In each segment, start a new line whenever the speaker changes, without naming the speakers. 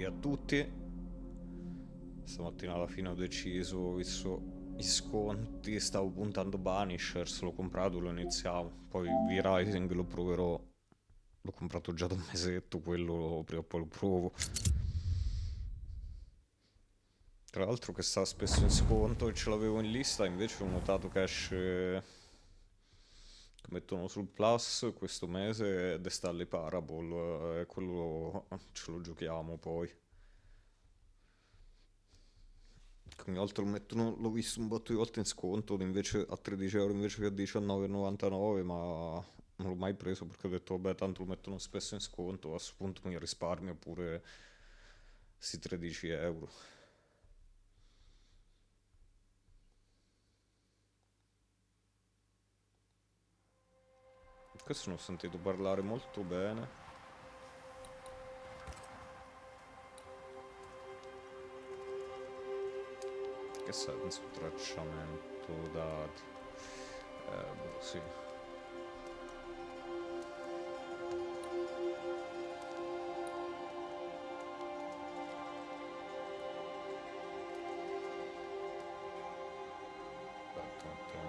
Buondì a tutti. Stamattina alla fine ho deciso, visto gli sconti, stavo puntando Banishers, l'ho comprato, lo iniziamo. Poi V-Rising lo proverò. L'ho comprato già da un mesetto, quello prima o poi lo provo. Tra l'altro che sta spesso in sconto e ce l'avevo in lista, invece ho notato che esce, che mettono sul Plus questo mese ed sta alle Parable, e quello ce lo giochiamo poi. Ogni volta lo mettono, l'ho visto un botto di volte in sconto, invece a 13 euro invece che a 19,99, ma non l'ho mai preso perché ho detto vabbè tanto lo mettono spesso in sconto, a questo punto mi risparmio pure sti 13 euro. Questo ne ho sentito parlare molto bene. Che senso tracciamento dati? Boh, sì. Aspetta un attimo.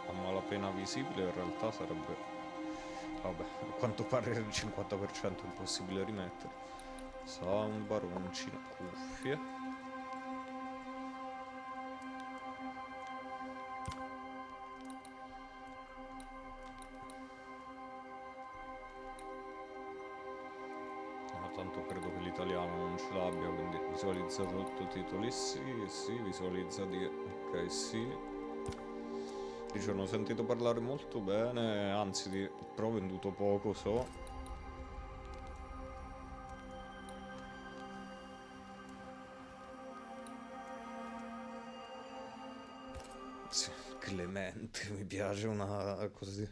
A malapena visibile in realtà sarebbe... Vabbè, a quanto pare il 50% è impossibile rimettere. Soundbar, uncino, cuffie. Ma tanto credo che l'italiano non ce l'abbia, quindi visualizza sottotitoli sì, sì, visualizza di... ok, sì. Dice, hanno sentito parlare molto bene, anzi, però ho venduto poco, so. Sì, Clemente, mi piace una così.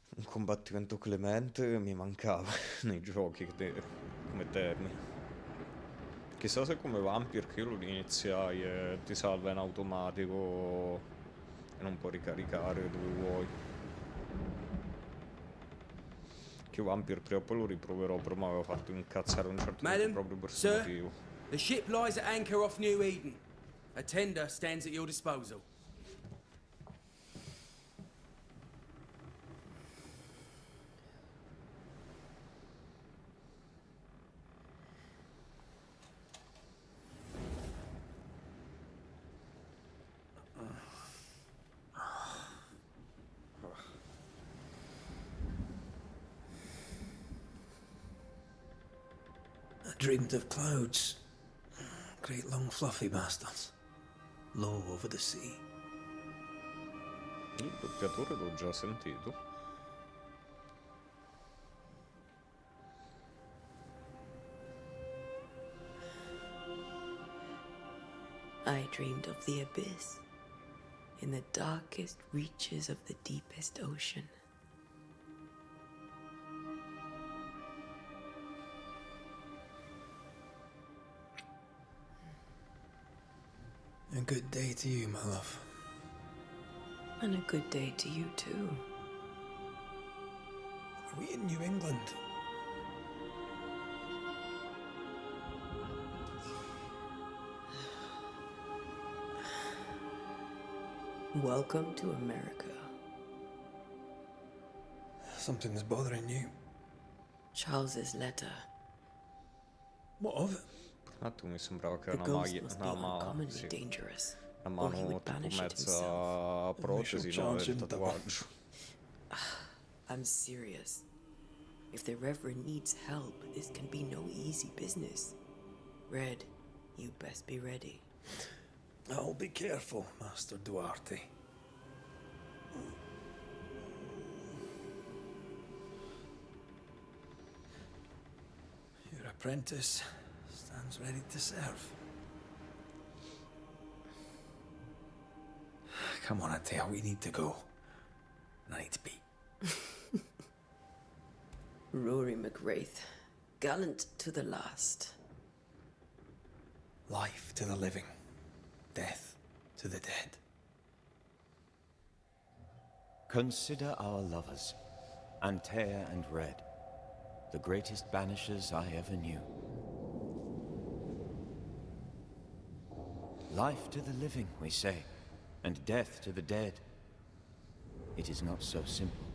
Un combattimento clemente mi mancava nei giochi come termine. Chissà se come Vampire che io lo iniziai e ti salva in automatico e non puoi ricaricare dove vuoi. Che Vampire prima o poi lo riproverò, però mi aveva fatto incazzare a un certo punto
Madam,
proprio per questo
sir,
motivo.
the ship lies at anchor off New Eden. A tender stands at your disposal.
I dreamed of clouds. Great long fluffy bastards. Low over the sea.
Il doppiatore l'ho già sentito.
I dreamed of the abyss, in the darkest reaches of the deepest ocean.
A good day to you, my love.
And a good day to you too.
Are we in New England?
Welcome to America.
Something's bothering you.
Charles's letter.
What of it?
Per un attimo mi sembrava che
The
era
ghost must be uncommonly
sì,
dangerous,
una
or he
mano
would
tipo
banish it
mezza
himself.
protesi, no,
Charles
del
shouldn't have one.
tatuaggio.
I'm serious. If the Reverend needs help, this can be no easy business. Red, you best be ready.
I'll be careful, Master Duarte. Your apprentice stands ready to serve. Come on, Atea, we need to go. I need to be.
Rory McWraith, gallant to the last.
Life to the living, death to the dead.
Consider our lovers, Antea and Red, the greatest banishers I ever knew. life to the living, we say, and death to the dead. It is not so simple.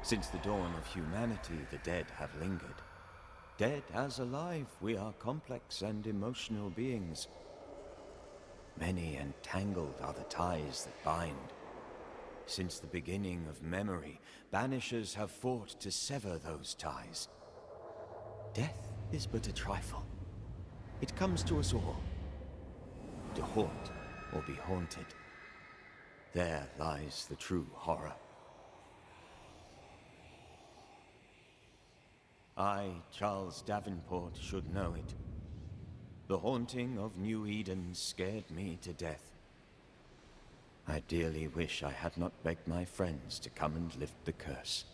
Since the dawn of humanity, the dead have lingered. Dead as alive, we are complex and emotional beings. Many and tangled are the ties that bind. Since the beginning of memory, Banishers have fought to sever those ties. Death is but a trifle. It comes to us all. To haunt or be haunted. There lies the true horror. I, Charles Davenport, should know it. The haunting of New Eden scared me to death. I dearly wish I had not begged my friends to come and lift the curse.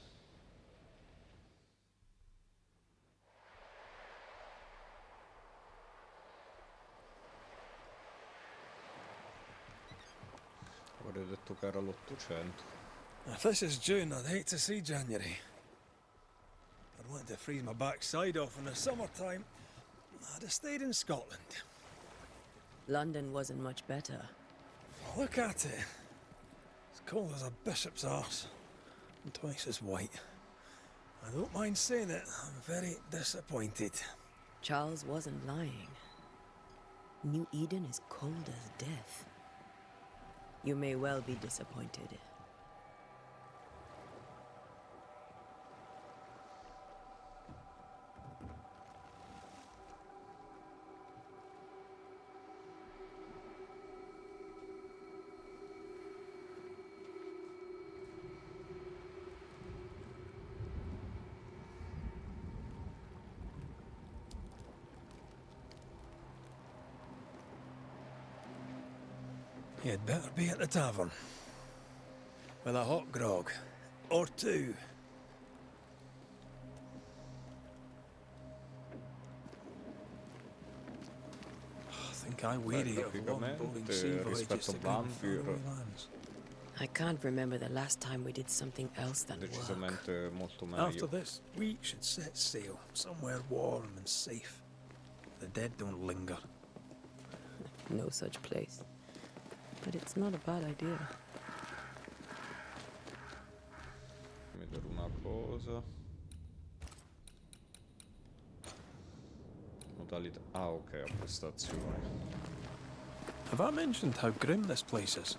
Avrei detto che era l'800.
If this is June, I'd hate to see January. I'd want to freeze my backside off in the summertime. I'd have stayed in Scotland.
London wasn't much better.
Look at it. As cold as a bishop's arse. And twice as white. I don't mind saying it, I'm very disappointed.
Charles wasn't lying. New Eden is cold as death. You may well be disappointed.
You'd better be at the tavern. With a hot grog. Or two. I think I weary of long bowling sea voyages
rispetto
to
a
green
Banffyr,
faraway lands.
I can't remember the last time we did something else than work.
decisamente molto
After
meglio.
this, we should set sail somewhere warm and safe. The dead don't linger.
No such place. But it's not a bad idea.
Vedere una cosa. Modalità. Ah, ok, a prestazioni.
Have I mentioned how grim this place is?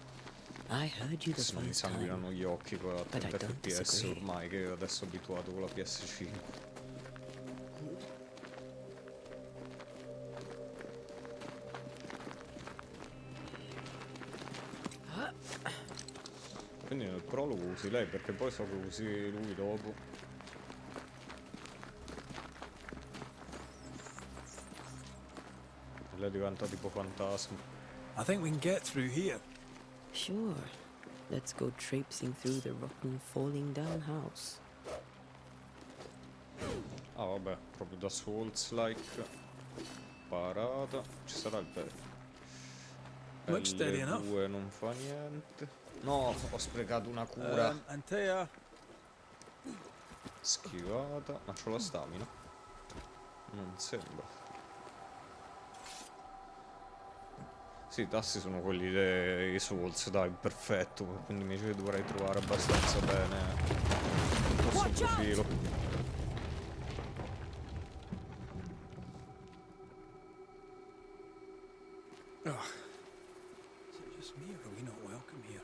I heard you the
Se mi
first time.
sanguinano gli occhi con la
But I
30
don't
fps
disagree.
ormai che adesso ho abituato con la PS5. Quindi nel prologo usi lei perché poi so che usi lui dopo. E lei diventa tipo fantasma.
I think we can get through here.
Sure. Let's go traipsing through the rotten, falling down house.
Ah vabbè, proprio da Souls-like. Parata. Ci sarà il
Looks steady enough.
L2 non fa niente. No, ho sprecato una cura.
Antea.
Schivata. Ma c'ho la stamina? Non sembra. Sì, i tassi sono quelli dei Souls, dai, perfetto. Quindi mi dovrei trovare abbastanza bene il posto profilo.
Oh. Is it just me or are we not welcome here?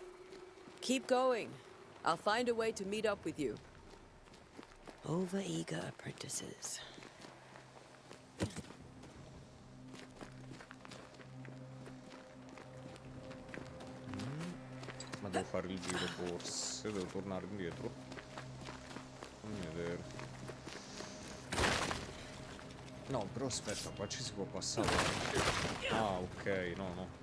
Keep going. I'll find a way to meet up with you. Overeager apprentices.
Ma devo fare il giro forse, devo tornare indietro. Fammi vedere. No, però aspetta, qua ci si può passare. Ah, ok, no, no.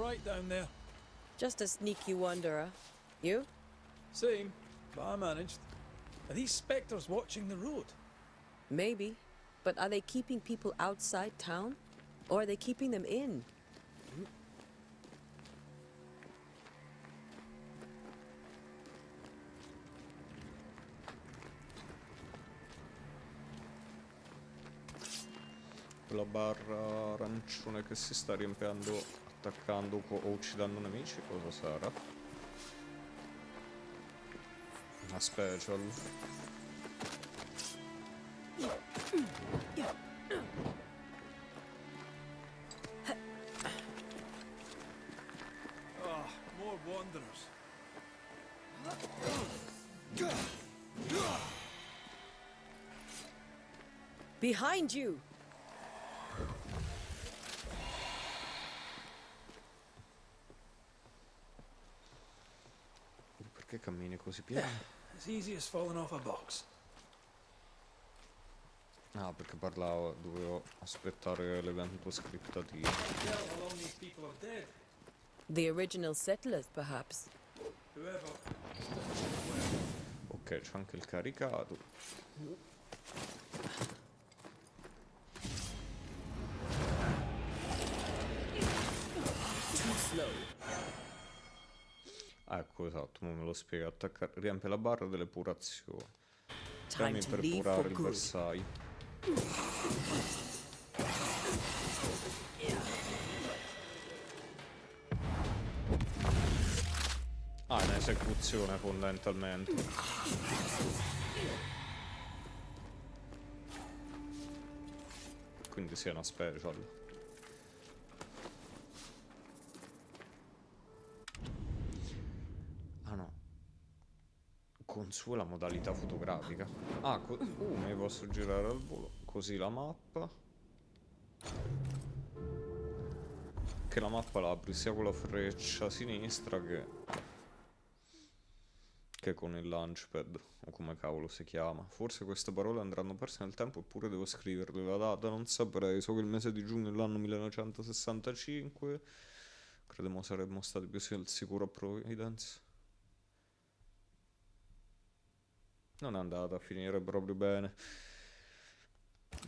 right down there?
Just a sneaky wanderer. You?
Same, but I managed. Are these spectres watching the road?
Maybe. But are they keeping people outside town? Or are they keeping them in?
Quella barra arancione che si sta riempiendo, attaccando o uccidendo nemici, cosa sarà? Una special.
Ah, more wanderers.
Behind you!
Perché cammini così piano?
As easy as falling off a box.
Ah, perché parlavo, dovevo aspettare l'evento scriptativo.
Tell how long these people are dead.
The original settlers, perhaps.
Whoever.
Ok, c'è anche il caricato.
Too slow.
Ah, ecco, esatto, mo me lo spiega. Riempie la barra dell'epurazione.
Time
Premi
to
per
leave
purare
for
il
good.
bersaglio. Ah, è un'esecuzione fondamentalmente. Quindi sia una special. Ah no. Con su la modalità fotografica. Ah, mi posso girare al volo. Così la mappa. Che la mappa la apri sia con la freccia a sinistra che con il launchpad, o come cavolo si chiama. Forse queste parole andranno perse nel tempo eppure devo scriverle. La data non saprei, so che il mese di giugno dell'anno 1965. Credevo saremmo stati più al sicuro a Providence. Non è andata a finire proprio bene.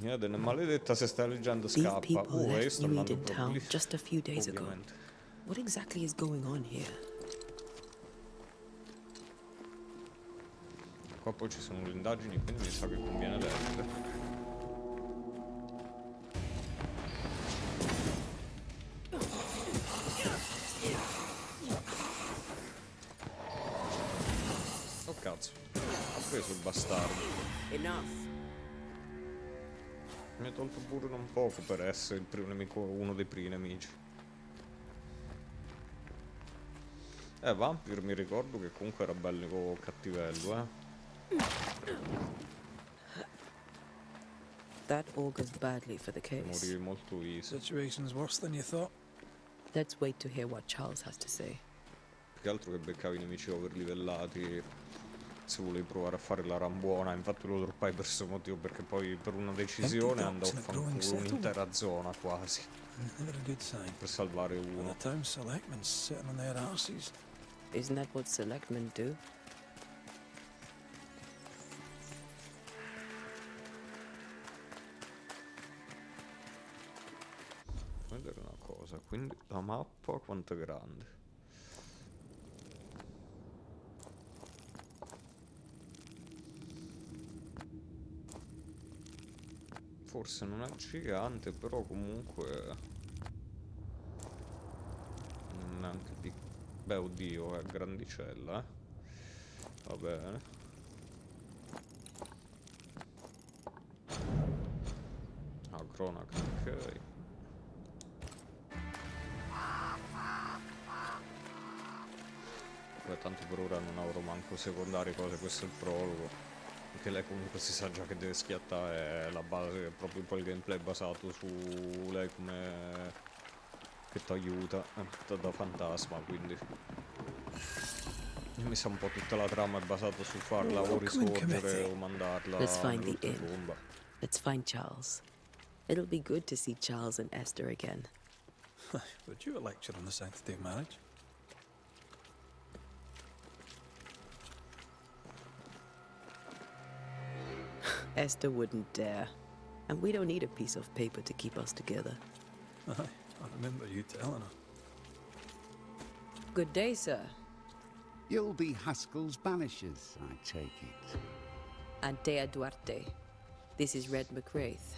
Eden, maledetta, se stai leggendo
These
scappa.
people
Io
left
sto
New
andando
Eden
proprio
town
lì.
just a few days ago.
Ovviamente.
What exactly is going on here?
Qua poi ci sono le indagini, quindi mi sa che conviene leggere. Oh cazzo, ha preso il bastardo.
Enough.
Mi ha tolto pure non poco per essere il primo nemico, uno dei primi nemici. Vampire mi ricordo che comunque era bello cattivello,
That augurs badly for the case.
Morì molto easy.
Situation's worse than you thought.
Let's wait to hear what Charles has to say.
Più che altro che beccavi i nemici overlivellati se volevi provare a fare la rambuona. Infatti lo droppai per questo motivo, perché poi per una decisione andavo a fanculo un'intera zona quasi
Never a good sign.
per salvare
The
uno.
town selectmen sitting on their arses.
Isn't that what selectmen do?
Vedere una cosa, quindi la mappa quanto è grande? Forse non è gigante, però comunque non è neanche piccola. Beh, oddio, è grandicella, Va bene. Ah, cronaca, ok. Beh, tanto per ora non avrò manco secondarie cose, questo è il prologo. Perché lei comunque si sa già che deve schiattare, è la base, proprio poi il gameplay è basato su lei come che ti aiuta, è tutta da fantasma, quindi mi sa un po' tutta la trama è basata su farla o risorgere o mandarla
Let's find the inn.
nell'oltretomba.
Let's find Charles. It'll be good to see Charles and Esther again.
Would you a lecture on the sanctity of marriage?
Esther wouldn't dare. And we don't need a piece of paper to keep us together.
Aye, I remember you telling her.
Good day, sir.
You'll be Haskell's Banishers, I take it.
Antea Duarte. This is Red McWraith.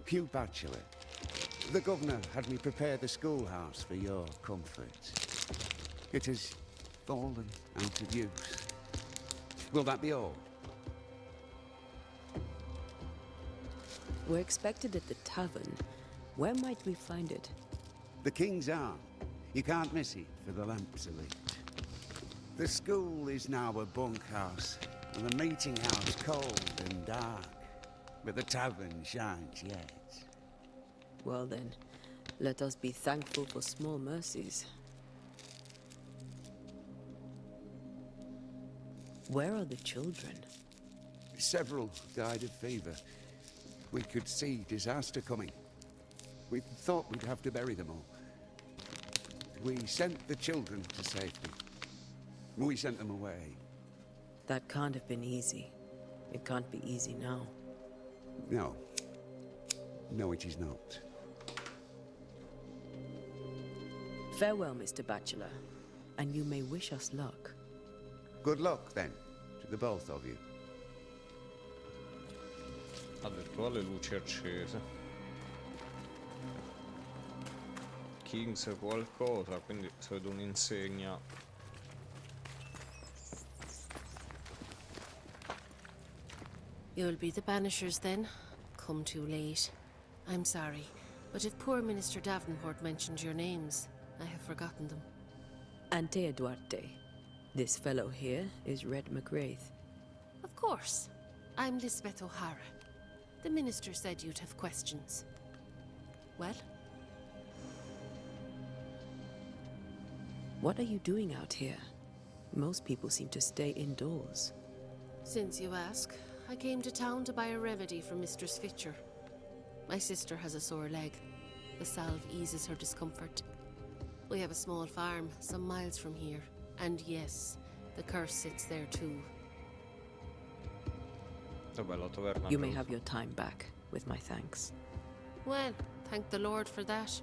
Hugh Bachelor. The governor had me prepare the schoolhouse for your comfort. It has fallen out of use. Will that be all?
We're expected at the tavern. Where might we find it?
The King's Arm. You can't miss it, for the lamps are lit. The school is now a bunkhouse, and the meeting house cold and dark. But the tavern shines yet.
Well then, let us be thankful for small mercies. Where are the children?
Several died of fever. We could see disaster coming. We thought we'd have to bury them all. We sent the children to safety. We sent them away.
That can't have been easy. It can't be easy now.
No. No, it is not.
Farewell, Mr. Bachelor, and you may wish us luck.
Good luck, then, to the both of you.
Ha detto le luci accese. Kings qualcosa, quindi se vedo un'insegna.
You'll be the Banishers then? Come too late. I'm sorry, but if poor Minister Davenport mentioned your names, I have forgotten them.
Antea Duarte. This fellow here is Red McWraith.
Of course. I'm Lisbeth O'Hara. The minister said you'd have questions. Well?
What are you doing out here? Most people seem to stay indoors.
Since you ask, I came to town to buy a remedy for Mistress Fitcher. My sister has a sore leg. The salve eases her discomfort. We have a small farm, some miles from here. And yes, the curse sits there too.
Vabbè, la taverna.
You may have your time back, with my thanks.
Well, thank the Lord for that.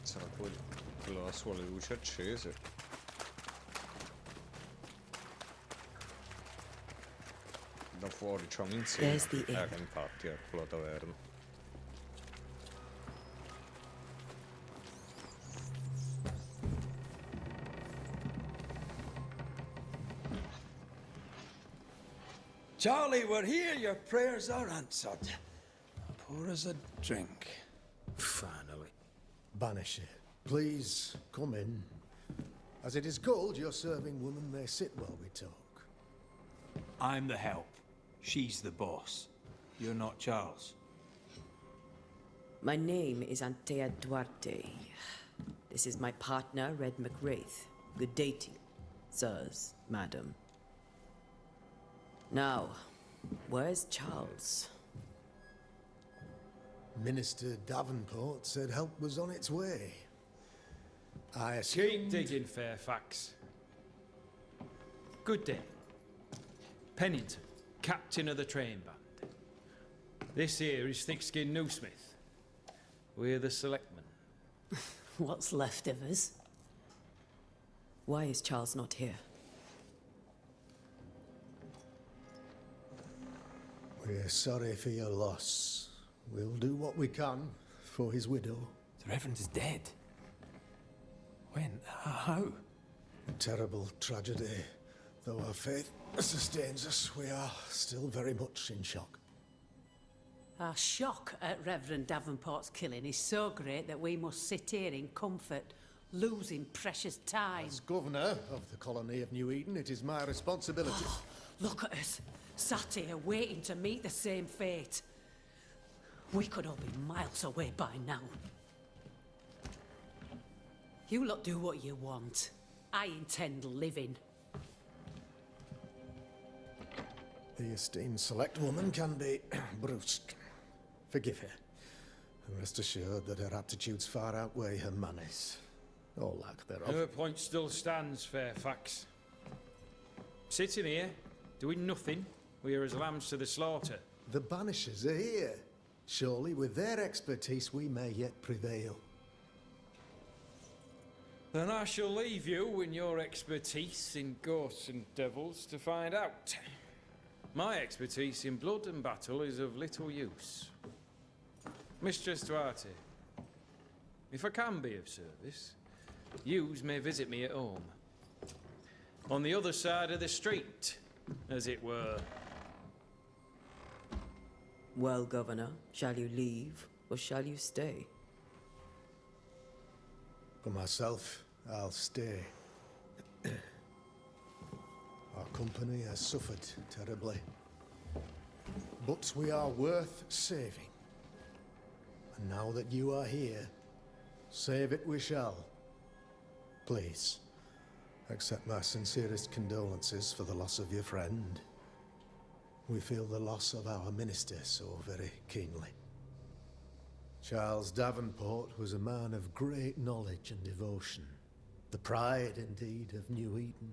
Sarà quello la sua, le luci accese. Da fuori c'è un'insegna.
There's the inn.
Infatti, ecco la taverna.
Charlie, we're here. Your prayers are answered. Pour us a drink.
Finally. Banisher, please come in. As it is called, your serving woman may sit while we talk.
I'm the help. She's the boss. You're not Charles.
My name is Antea Duarte. This is my partner, Red McWraith. Good day to you, sirs, madam. Now, where's Charles?
Minister Davenport said help was on its way. I
Keep
assumed...
digging, Fairfax. Good day. Pennington, captain of the train band. This here is Thickskin Newsmith. We're the selectmen.
What's left of us?
Why is Charles not here?
We're sorry for your loss. We'll do what we can for his widow.
The Reverend is dead. When? How?
A terrible tragedy. Though our faith sustains us, we are still very much in shock.
Our shock at Reverend Davenport's killing is so great that we must sit here in comfort, losing precious time.
As governor of the colony of New Eden, it is my responsibility.
Look at us, sat here waiting to meet the same fate. We could all be miles away by now. You lot do what you want. I intend living.
The esteemed select woman can be brusque. Forgive her. And rest assured that her aptitudes far outweigh her manners. Or lack thereof.
Her point still stands, Fairfax. Sitting here, doing nothing, we are as lambs to the slaughter.
The Banishers are here. Surely, with their expertise, we may yet prevail.
Then I shall leave you in your expertise in ghosts and devils to find out. My expertise in blood and battle is of little use. Mistress Duarte, if I can be of service, yous may visit me at home. On the other side of the street, as it were.
Well, Governor, shall you leave or shall you stay?
For myself, I'll stay. Our company has suffered terribly. But we are worth saving. And now that you are here, save it we shall. Please, accept my sincerest condolences for the loss of your friend. We feel the loss of our minister so very keenly. Charles Davenport was a man of great knowledge and devotion. The pride, indeed, of New Eden.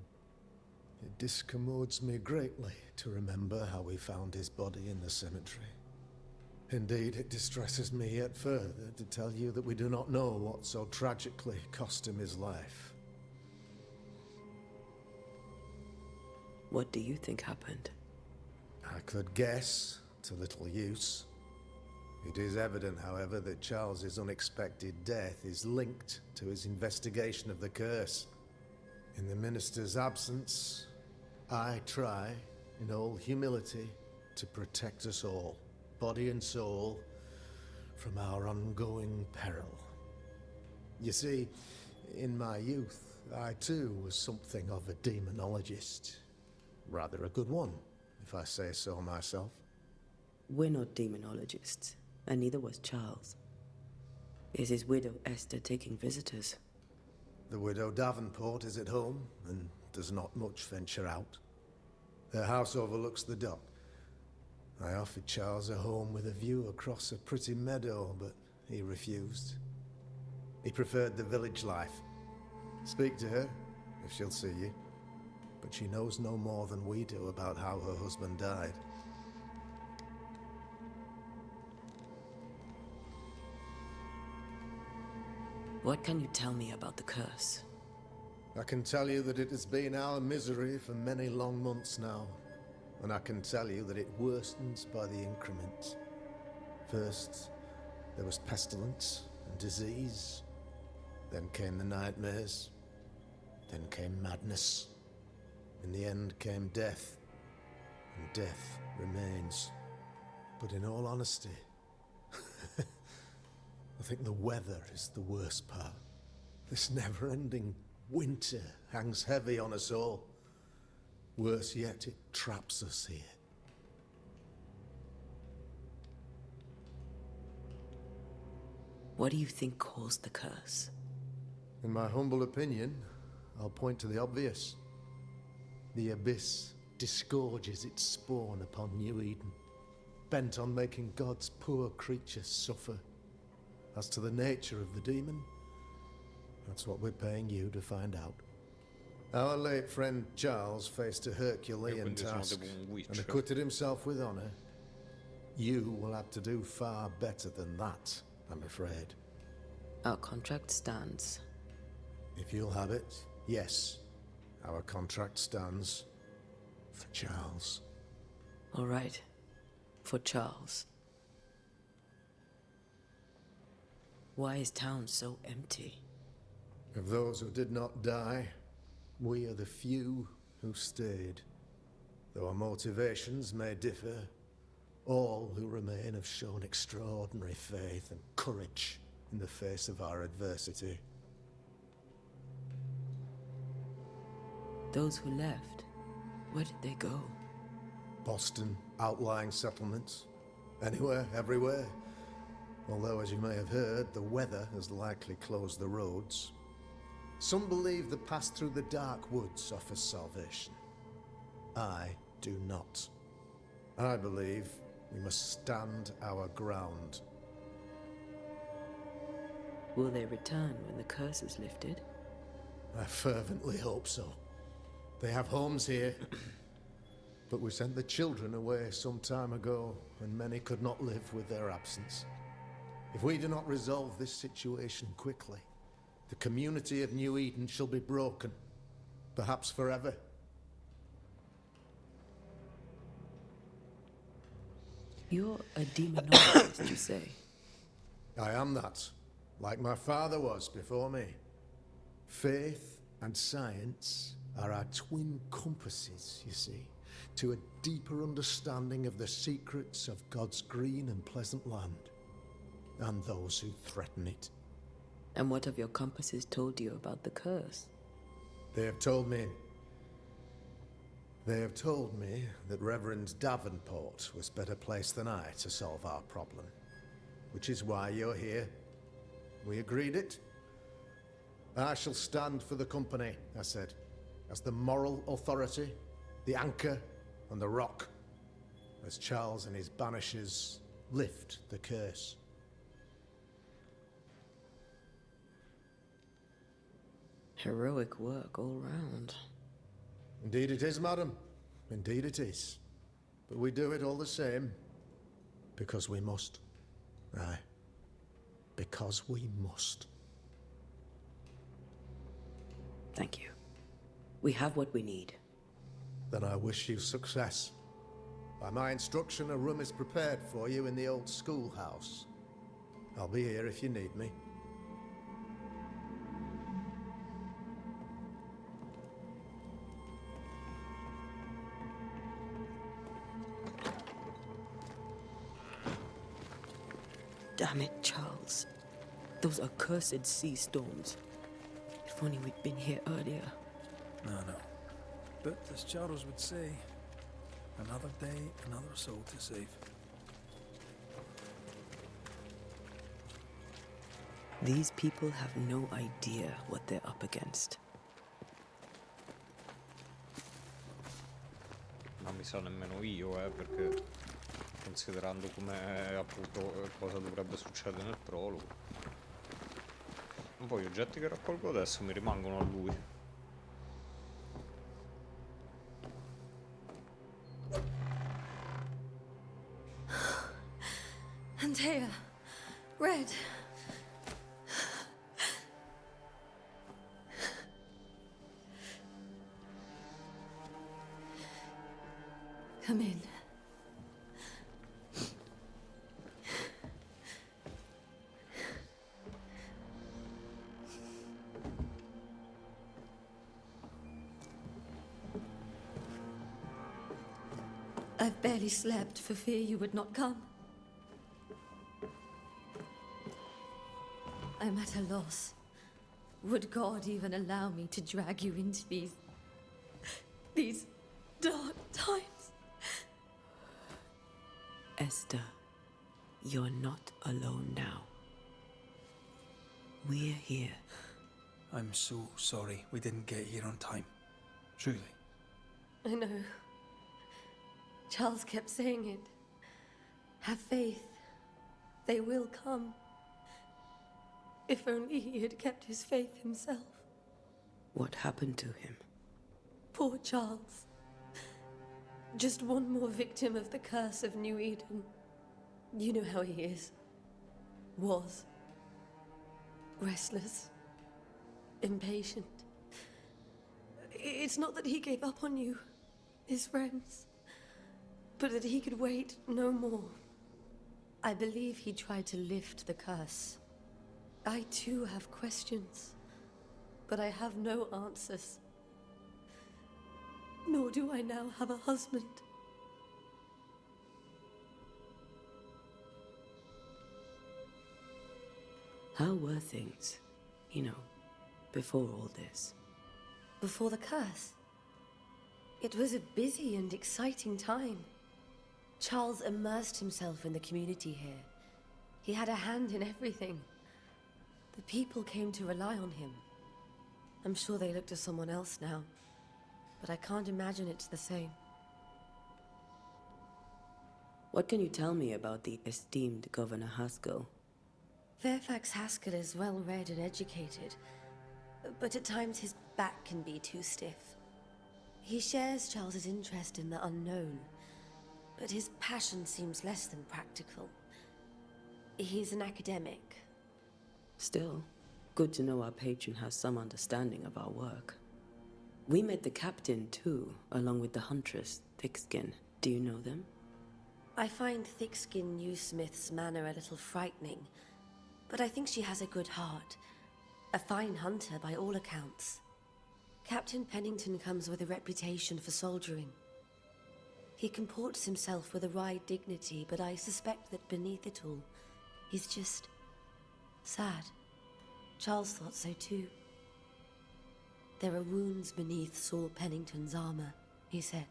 It discommodes me greatly to remember how we found his body in the cemetery. Indeed, it distresses me yet further to tell you that we do not know what so tragically cost him his life.
What do you think happened?
I could guess, to little use. It is evident, however, that Charles's unexpected death is linked to his investigation of the curse. In the minister's absence, I try, in all humility, to protect us all, body and soul, from our ongoing peril. You see, in my youth, I too was something of a demonologist. Rather a good one, if I say so myself.
We're not demonologists, and neither was Charles. Is his widow Esther taking visitors?
The widow Davenport is at home, and does not much venture out. Her house overlooks the dock. I offered Charles a home with a view across a pretty meadow, but he refused. He preferred the village life. Speak to her, if she'll see you. But she knows no more than we do about how her husband died.
What can you tell me about the curse?
I can tell you that it has been our misery for many long months now. And I can tell you that it worsens by the increment. First, there was pestilence and disease. Then came the nightmares. Then came madness. In the end came death. And death remains. But in all honesty, I think the weather is the worst part. This never-ending winter hangs heavy on us all. Worse yet, it traps us here.
What do you think caused the curse?
In my humble opinion, I'll point to the obvious. The abyss disgorges its spawn upon New Eden, bent on making God's poor creatures suffer. As to the nature of the demon, that's what we're paying you to find out. Our late friend Charles faced a Herculean task and acquitted himself with honor. You will have to do far better than that, I'm afraid.
Our contract stands.
If you'll have it, yes, our contract stands for Charles.
All right, for Charles. Why is town so empty?
Of those who did not die, we are the few who stayed. Though our motivations may differ, all who remain have shown extraordinary faith and courage in the face of our adversity.
Those who left, where did they go?
Boston, outlying settlements. Anywhere, everywhere. Although, as you may have heard, the weather has likely closed the roads. Some believe the path through the dark woods offers salvation. I do not. I believe we must stand our ground.
Will they return when the curse is lifted?
I fervently hope so. They have homes here, but we sent the children away some time ago, and many could not live with their absence. If we do not resolve this situation quickly, the community of New Eden shall be broken, perhaps forever.
You're a demonologist, you say?
I am that, like my father was before me. Faith and science are our twin compasses, you see, to a deeper understanding of the secrets of God's green and pleasant land, and those who threaten it.
And what have your compasses told you about the curse?
They have told me that Reverend Davenport was better placed than I to solve our problem, which is why you're here. We agreed it. I shall stand for the company, I said, as the moral authority, the anchor, and the rock, as Charles and his Banishers lift the curse.
Heroic work all round.
Indeed it is, madam. Indeed it is. But we do it all the same, because we must. Aye. Because we must.
Thank you. We have what we need.
Then I wish you success. By my instruction, a room is prepared for you in the old schoolhouse. I'll be here if you need me.
Damn it, Charles. Those accursed sea storms. If only we'd been here earlier.
No. But as Charles would say, another day, another soul to save.
These people have no idea what they're up against.
Non mi sa nemmeno io, perché considerando come appunto cosa dovrebbe succedere nel prologo. Poi gli oggetti che raccolgo adesso mi rimangono a lui.
Antea, Red. Come in. I've barely slept for fear you would not come. I'm at a loss. Would God even allow me to drag you into these dark times?
Esther, you're not alone now. We're here.
I'm so sorry we didn't get here on time. Truly.
I know. Charles kept saying it. Have faith. They will come. If only he had kept his faith himself.
What happened to him?
Poor Charles. Just one more victim of the curse of New Eden. You know how he is. Was. Restless. Impatient. It's not that he gave up on you, his friends, but that he could wait no more. I believe he tried to lift the curse. I too have questions, but I have no answers. Nor do I now have a husband.
How were things, before all this?
Before the curse? It was a busy and exciting time. Charles immersed himself in the community here. He had a hand in everything. The people came to rely on him. I'm sure they look to someone else now, but I can't imagine it's the same.
What can you tell me about the esteemed Governor Haskell?
Fairfax Haskell is well read and educated, but at times his back can be too stiff. He shares Charles's interest in the unknown, but his passion seems less than practical. He's an academic.
Still, good to know our patron has some understanding of our work. We met the captain, too, along with the huntress, Thickskin. Do you know them?
I find Thickskin Newsmith's manner a little frightening, but I think she has a good heart. A fine hunter by all accounts. Captain Pennington comes with a reputation for soldiering. He comports himself with a wry dignity, but I suspect that beneath it all, he's just sad. Charles thought so too. There are wounds beneath Saul Pennington's armor, he said,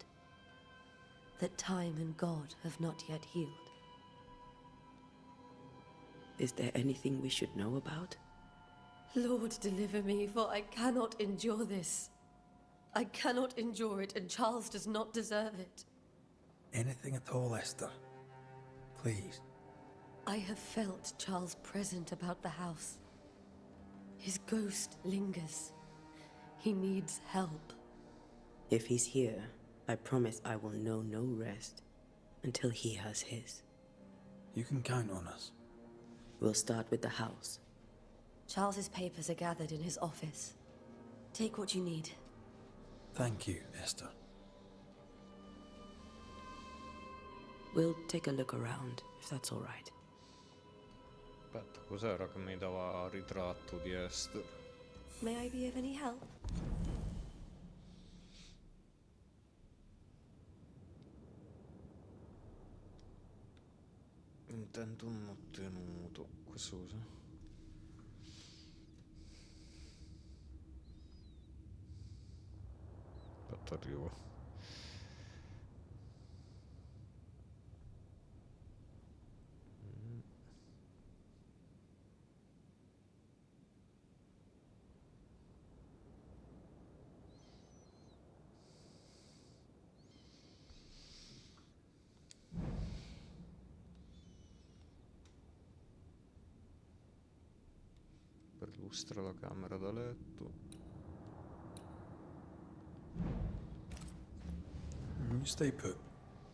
that time and God have not yet healed.
Is there anything we should know about?
Lord, deliver me, for I cannot endure this. I cannot endure it, and Charles does not deserve it.
Anything at all, Esther. Please.
I have felt Charles present about the house. His ghost lingers. He needs help.
If he's here, I promise I will know no rest until he has his.
You can count on us.
We'll start with the house.
Charles's papers are gathered in his office. Take what you need.
Thank you, Esther.
We'll take a look around, if that's all right.
Aspetta, cos'era che mi dava ritratto di Esther?
May I be of any help?
Intento non ottenuto. Questo cos'è? Aspetta, arrivo. Perlustra la camera da letto.
You stay put.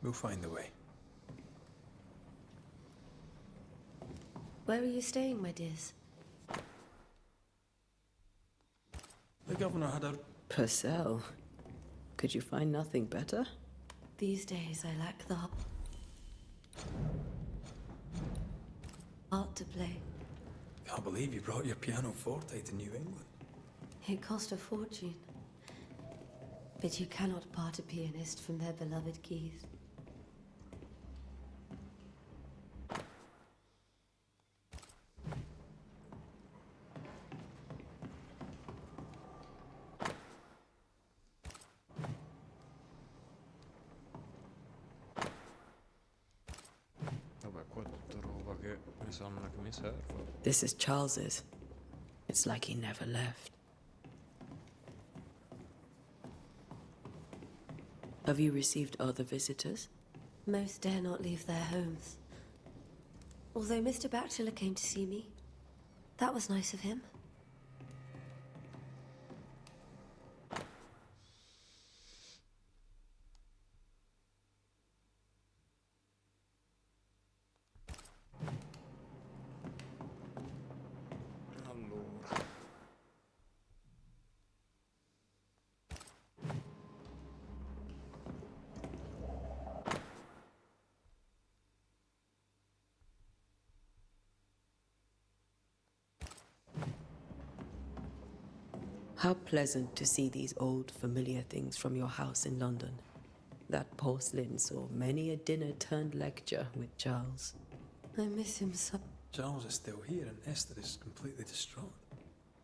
We'll find a way.
Where are you staying, my dears?
The governor had a...
Purcell? Could you find nothing better?
These days I lack the art to play.
Can't believe you brought your pianoforte to New England.
It cost a fortune. But you cannot part a pianist from their beloved keys.
Vabbè, qua è tutta roba che mi sembra che mi serva.
This is Charles's. It's like he never left. Have you received other visitors?
Most dare not leave their homes. Although Mr. Bachelor came to see me. That was nice of him.
Allora.
How pleasant to see these old familiar things from your house in London. That porcelain saw many a dinner turned lecture with Charles.
I miss him so.
Charles is still here and Esther is completely distraught.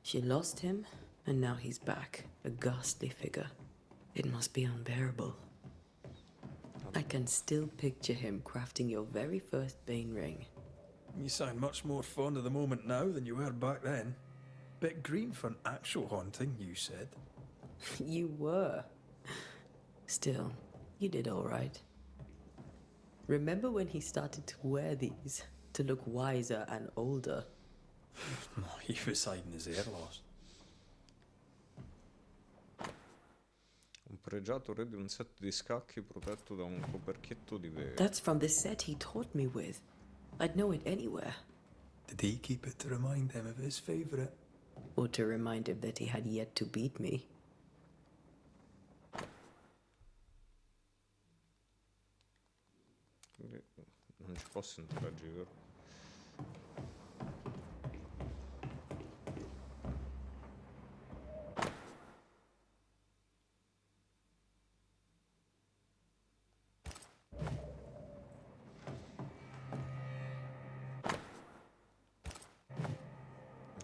She lost him, and now he's back, a ghastly figure. It must be unbearable. I can still picture him crafting your very first Bane ring.
You sound much more fond of the moment now than you were back then. Bit green for an actual haunting, you said.
You were. Still, you did all right. Remember when he started to wear these to look wiser and older?
He was hiding his hair loss.
Un pregiato re di un set di scacchi protetto da un coperchietto di vetro.
That's from the set he taught me with. I'd know it anywhere.
Did he keep it to remind him of his favourite?
Or to remind him that he had yet to beat me.
Non ci posso interagire.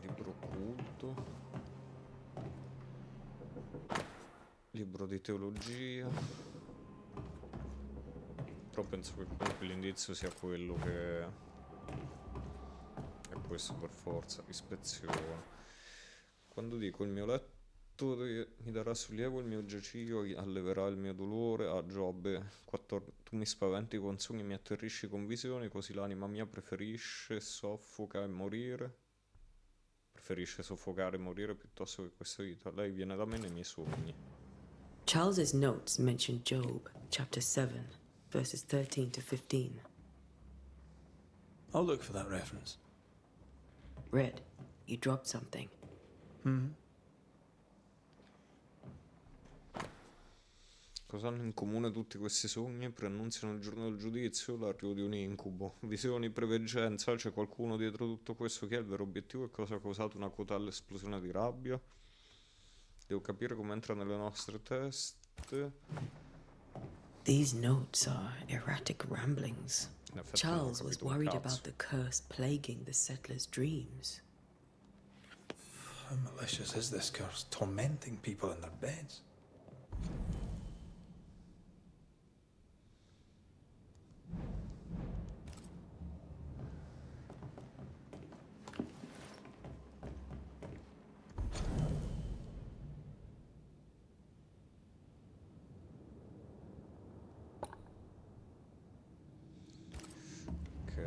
Libro occulto. Libro di teologia. Però penso che comunque l'indizio sia quello che è questo per forza. Ispezione. Quando dico il mio letto mi darà sollievo, il mio giaciglio alleverà il mio dolore. Ah, Giobbe 14. Tu mi spaventi con sogni e mi atterrisci con visioni, così l'anima mia preferisce soffocare e morire. Preferisce soffocare e morire piuttosto che questa vita. Lei viene da me nei miei sogni.
Charles's notes mention Job, chapter 7, verses 13 to 15.
I'll look for that reference.
Red, you dropped something.
Cosa hanno in comune tutti questi sogni? Preannunziano il giorno del giudizio, l'arrivo di un incubo. Visioni, preveggenza, c'è qualcuno dietro tutto questo? Chi è il vero obiettivo e cosa ha causato una cotale esplosione di rabbia? Devo capire come entra nelle nostre teste.
These notes are erratic ramblings.
In effetti
Charles
non ho
was
capito un
worried
cazzo.
about the curse plaguing the settlers' dreams.
How malicious is this curse, tormenting people in their beds?
Ok.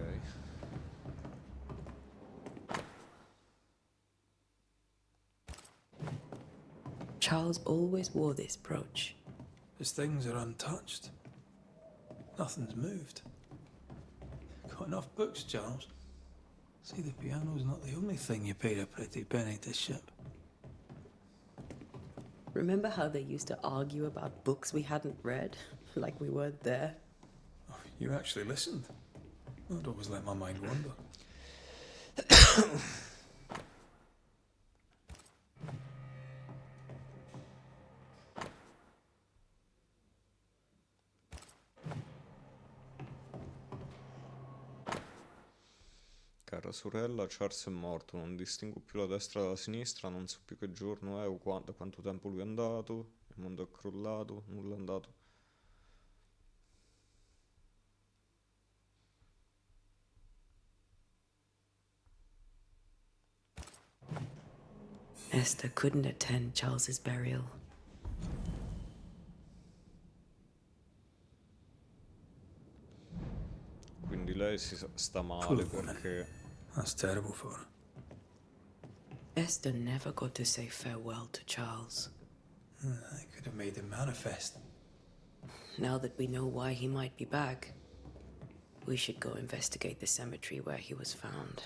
Charles always wore this brooch.
His things are untouched. Nothing's moved. Got enough books, Charles? See, the piano's not the only thing you paid a pretty penny to ship.
Remember how they used to argue about books we hadn't read? Like we weren't there?
Oh, you actually listened. I'd always let my mind wander.
Cara sorella, Charles è morto, non distingo più la destra dalla sinistra, non so più che giorno è o da quanto tempo lui è andato, il mondo è crollato, nulla è andato.
Esther couldn't attend Charles's burial.
Quindi lei sta male perché...
That's terrible for her.
Esther never got to say farewell to Charles.
I could have made him manifest.
Now that we know why he might be back, we should go investigate the cemetery where he was found.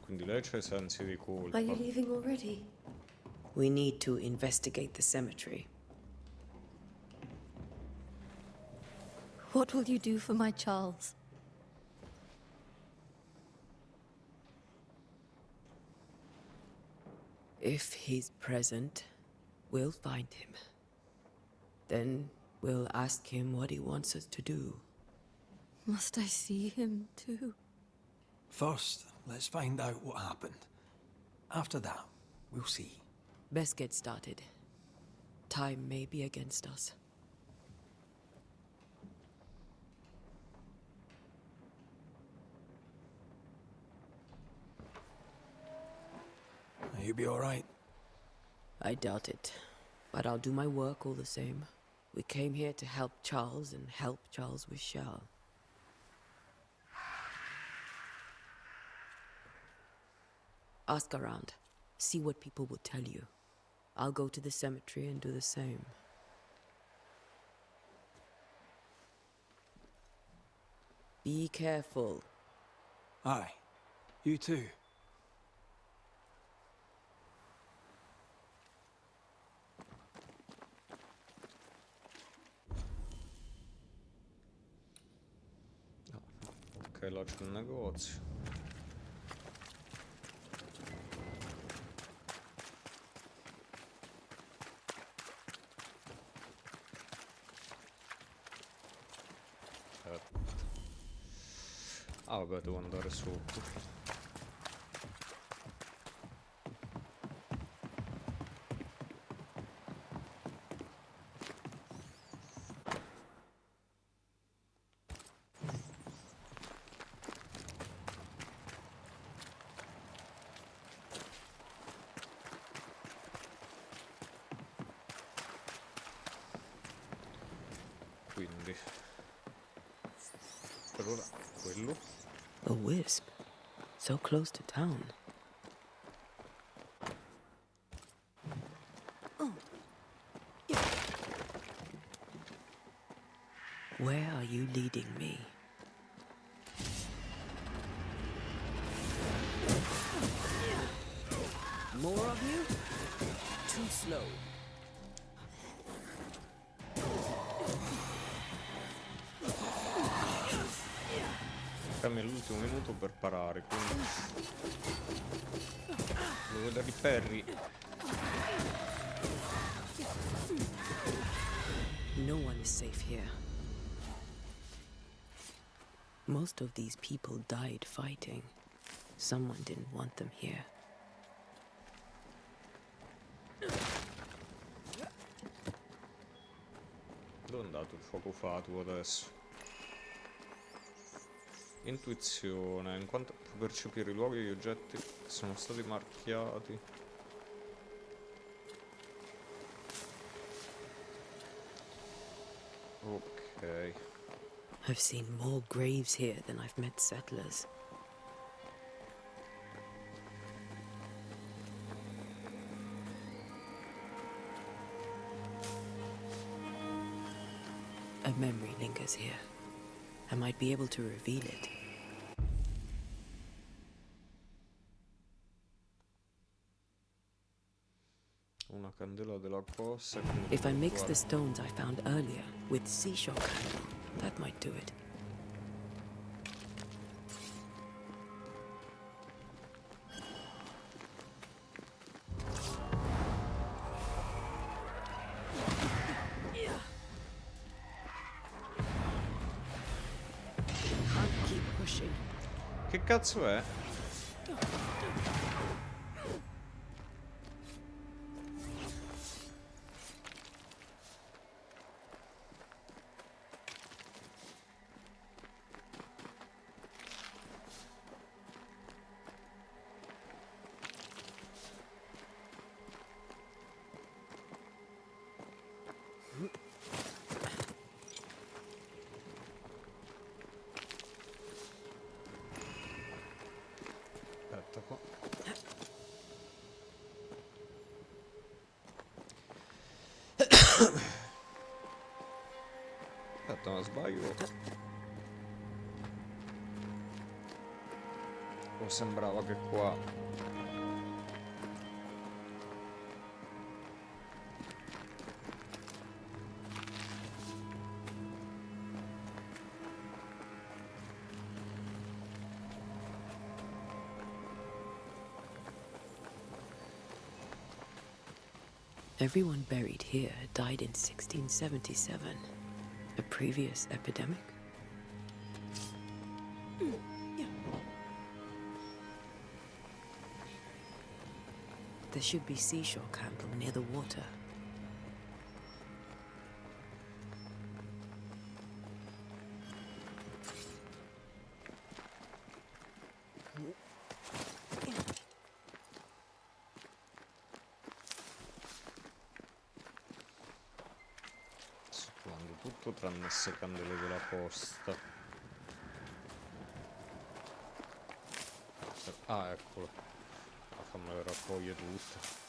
Quindi lei c'ha i sensi di colpa.
Are you leaving already?
We need to investigate the cemetery.
What will you do for my Charles?
If he's present, we'll find him. Then we'll ask him what he wants us to do.
Must I see him too?
First, let's find out what happened. After that, we'll see.
Best get started. Time may be against us.
You be all right?
I doubt it, but I'll do my work all the same. We came here to help Charles and help Charles with Charles. Ask around. See what people will tell you. I'll go to the cemetery and do the same. Be careful.
Aye. You too.
Ok, là c'è un negozio. Ah vabbè, devo andare sotto. Quindi per ora quello.
A wisp. So close to town. Where are you leading me? More of you? Too slow.
Dammi l'ultimo minuto per parare, quindi devo vedere i ferri.
No one is safe here. Most of these people died fighting. Someone didn't want them here.
Dove è andato il fuoco fatuo adesso? Intuizione, in quanto può percepire i luoghi e gli oggetti che sono stati marchiati. Ok.
I've seen more graves here than I've met settlers. A memory lingers here. I might be able to reveal it.
Una candela della cossa.
If I mix the stones I found earlier with seashore candle, that might do it. Can't keep pushing.
Che cazzo è? Aspetta qua. Aspetta, ma sbaglio. O sembrava che qua...
Everyone buried here died in 1677. A previous epidemic? There should be seashore candle near the water.
tutto tranne queste candele della posta. Ah, eccolo. Fammelo raccogliere tutto.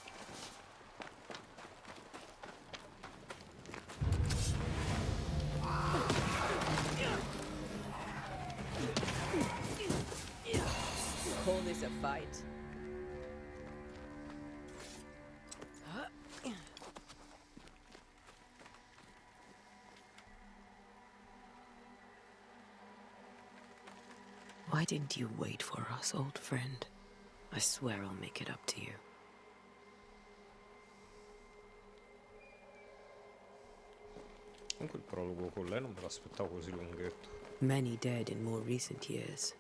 Call this a fight? Why didn't you wait for us, old friend? I swear I'll make it up to you.
Comunque il prologo con lei non me l'aspettavo così lunghetto.
Many dead in more recent years.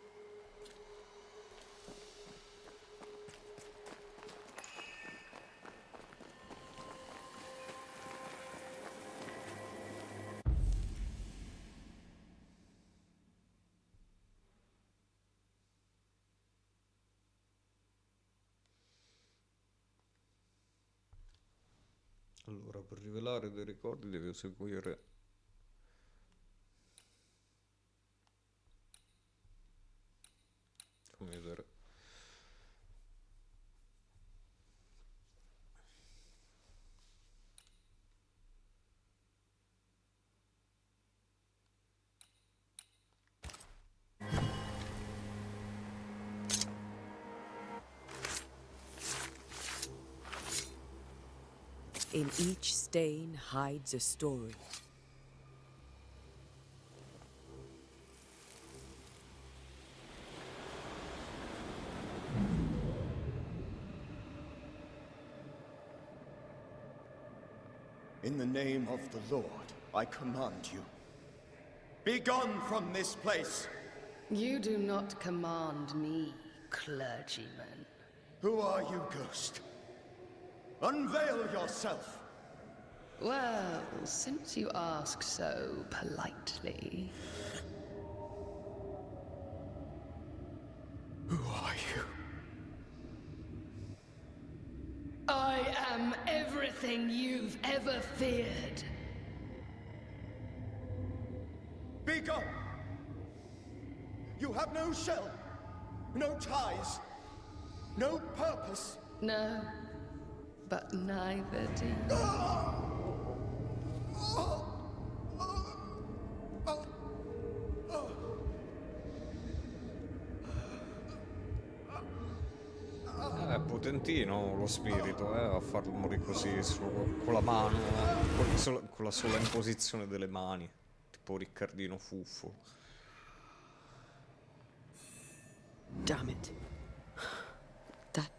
Allora, per rivelare dei ricordi devo seguire... Fammi vedere.
In each stain hides a story.
In the name of the Lord, I command you. Be gone from this place!
You do not command me, clergyman.
Who are you, ghost? Unveil yourself!
Well, since you ask so politely...
Who are you?
I am everything you've ever feared.
Be gone! You have no shell, no ties, no purpose.
No, but neither do you.
È potentino lo spirito, a farlo morire così con la mano, con la sola imposizione delle mani, tipo Riccardino Fuffo.
Damn it. That...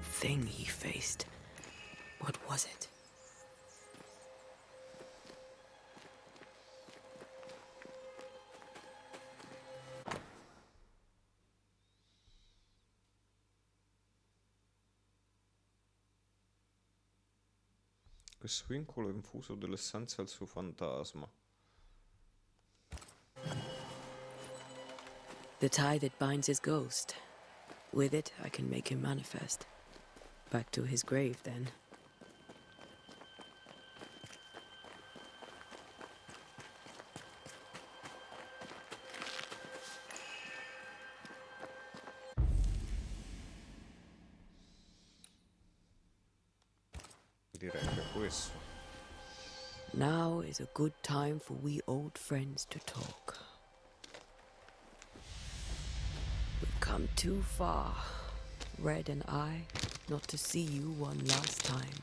thing he faced. What was it?
Questo vincolo è infuso dell'essenza al suo fantasma.
The tie that binds his ghost. With it, I can make him manifest. Back to his grave, then.
Direi che è questo.
Now is a good time for we old friends to talk. We've come too far, Red and I, not to see you one last time.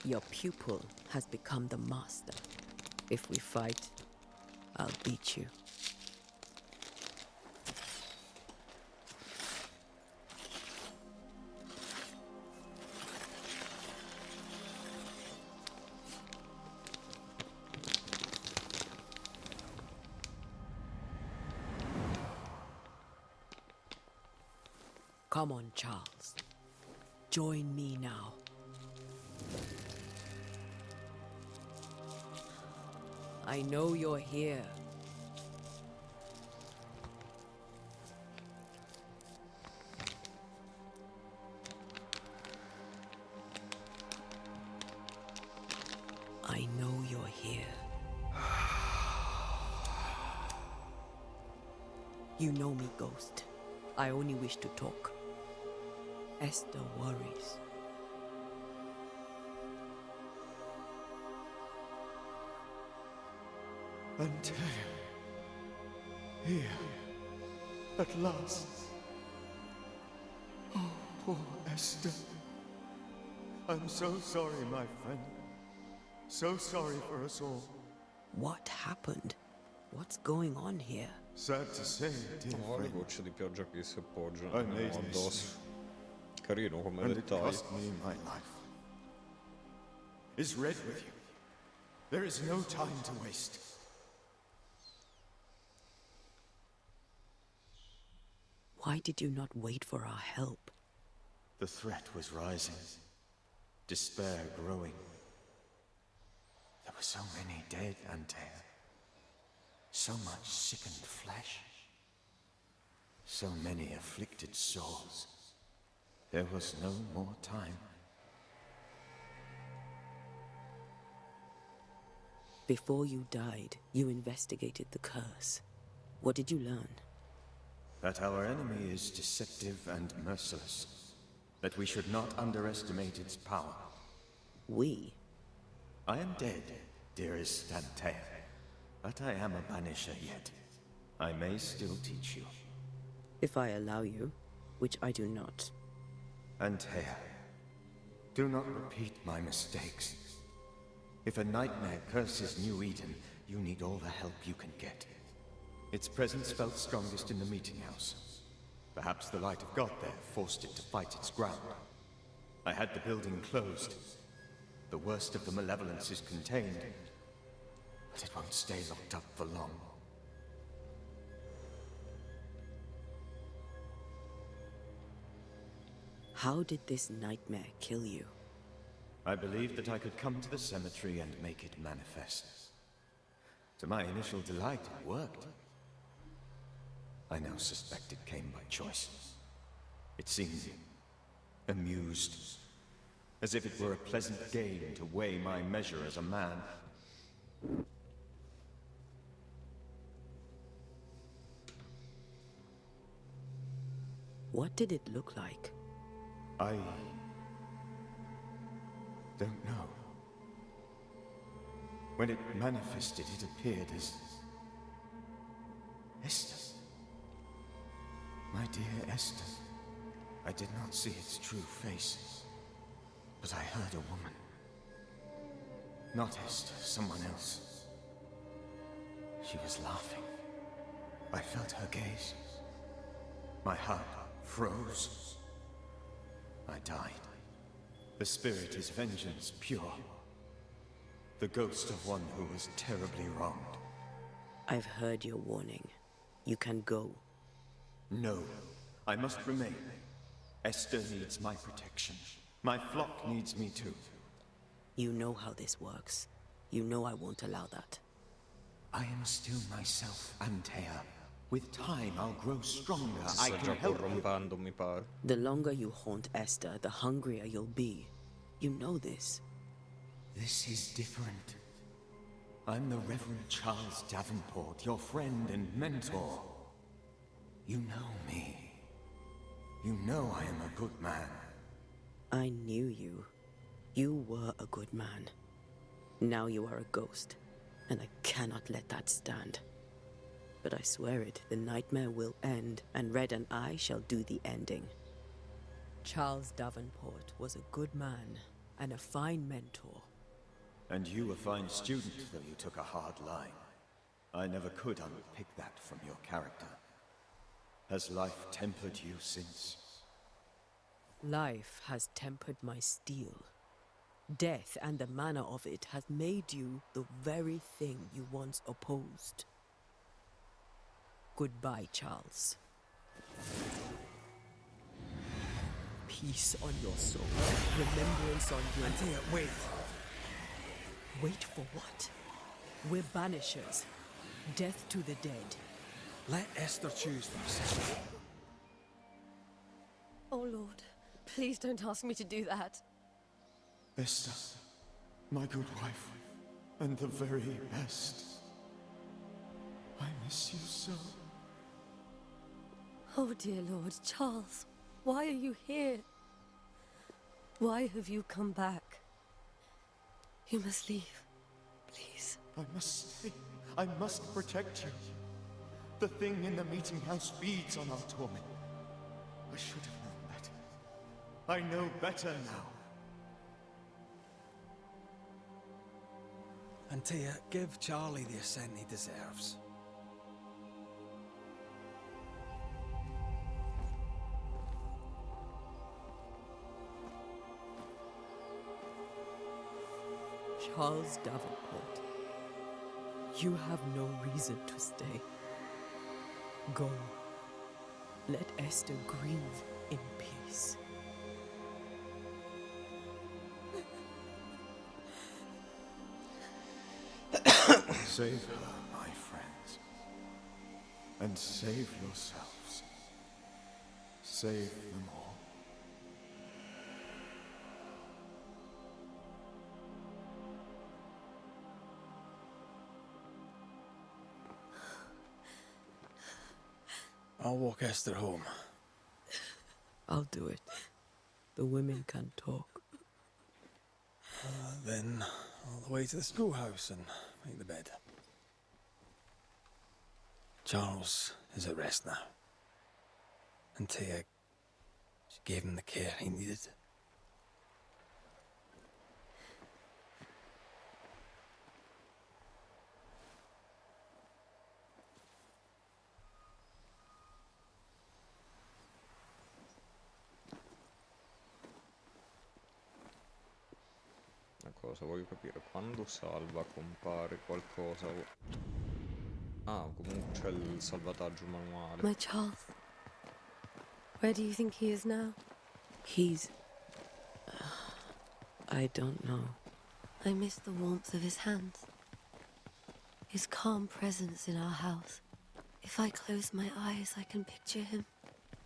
Your pupil has become the master. If we fight, I'll beat you. Come on, Charles. Join me now. I know you're here. I know you're here. You know me, Ghost. I only wish to talk. Esther worries.
Antea. Here. At last. Oh, poor Esther. I'm so sorry, my friend. So sorry for us all.
What happened? What's going on here?
Sad to say, dear
Oh, le
friend.
gocce di pioggia che si appoggiano
I made a
addosso.
mistake,
Carino come
and it
dettaglio.
cost me my life. Is Red with you? There is no time to waste.
Why did you not wait for our help?
The threat was rising. Despair growing. There were so many dead, Antea. So much sickened flesh. So many afflicted souls. There was no more time.
Before you died, you investigated the curse. What did you learn?
That our enemy is deceptive and merciless. That we should not underestimate its power.
We?
I am dead, dearest Antea. But I am a banisher yet. I may still teach you.
If I allow you, which I do not.
Antea, do not repeat my mistakes. If a nightmare curses New Eden, you need all the help you can get. Its presence felt strongest in the meeting house. Perhaps the light of God there forced it to fight its ground. I had the building closed. The worst of the malevolence is contained, but it won't stay locked up for long.
How did this nightmare kill you?
I believed that I could come to the cemetery and make it manifest. To my initial delight, it worked. I now suspect it came by choice. It seemed amused, as if it were a pleasant game to weigh my measure as a man.
What did it look like?
I don't know. When it manifested, it appeared as Esther. My dear Esther. I did not see its true face, but I heard a woman. Not Esther, someone else. She was laughing. I felt her gaze. My heart froze. I died. The spirit is vengeance pure. The ghost of one who was terribly wronged.
I've heard your warning. You can go.
No, I must remain. Esther needs my protection. My flock needs me too.
You know how this works. You know I won't allow that.
I am still myself, Antea. With time, I'll grow stronger.
Si
I
sta
can
già
help you.
corrompendo, mi pare.
The longer you haunt Esther, the hungrier you'll be. You know this.
This is different. I'm the Reverend Charles Davenport, your friend and mentor. You know me. You know I am a good man.
I knew you. You were a good man. Now you are a ghost, and I cannot let that stand. But I swear it, the nightmare will end, and Red and I shall do the ending. Charles Davenport was a good man, and a fine mentor.
And you a fine student, though you took a hard line. I never could unpick that from your character. Has life tempered you since?
Life has tempered my steel. Death and the manner of it has made you the very thing you once opposed. Goodbye, Charles. Peace on your soul, remembrance on your...
Antea, wait.
Wait for what? We're banishers. Death to the dead.
Let Esther choose for herself.
Oh, Lord. Please don't ask me to do that.
Esther, my good wife.
and the very best. I miss you so.
Oh, dear Lord, Charles, why are you here? Why have you come back? You must leave, please.
I must stay. I must protect you. The thing in the meeting house feeds on our torment. I should have known better. I know better now.
And Tia, give Charlie the ascent he deserves.
Charles Davenport, you have no reason to stay. Go. Let Esther grieve in peace.
Save her, my friends. And save yourselves. Save them all.
I'll walk Esther home.
I'll do it. The women can talk.
Then all the way to the schoolhouse and make the bed. Charles is at rest now. And Tia, she gave him the care he needed.
Una cosa, voglio capire, quando salva compare qualcosa... Ah, comunque c'è il salvataggio manuale.
My Charles, where do you think he is now?
He's... I don't know.
I miss the warmth of his hands. His calm presence in our house. If I close my eyes, I can picture him.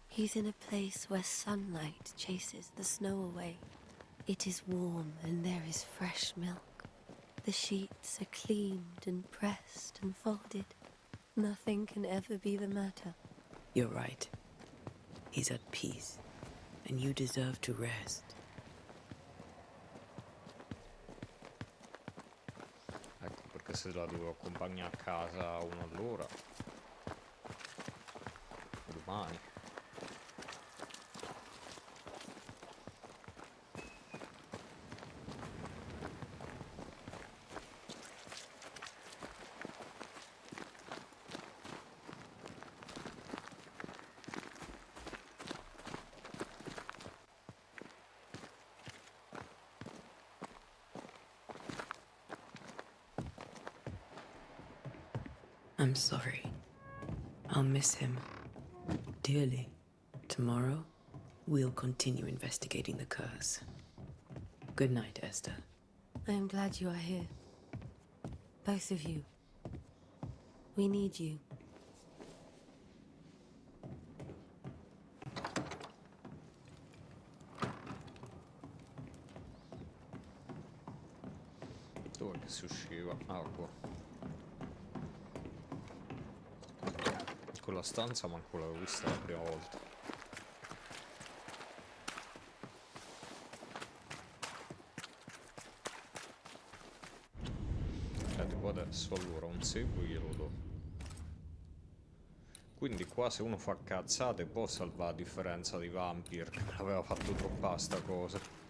He's in a place where sunlight chases the snow away. It is warm and there is fresh milk. The sheets are cleaned and pressed and folded. Nothing can ever be the matter.
You're right. He's at peace, and you deserve to rest.
Ecco perché se la devo accompagnare a casa a 1 all'ora. Domani.
I'm sorry. I'll miss him dearly. Tomorrow, we'll continue investigating the curse. Good night, Esther.
I am glad you are here. Both of you. We need you.
Dove che si usciva? Ah, qua. Quella stanza manco l'avevo vista la prima volta. Tipo adesso allora un seguo glielo do. Quindi qua se uno fa cazzate può salvare a differenza di Vampire, che me l'aveva fatto troppa sta cosa.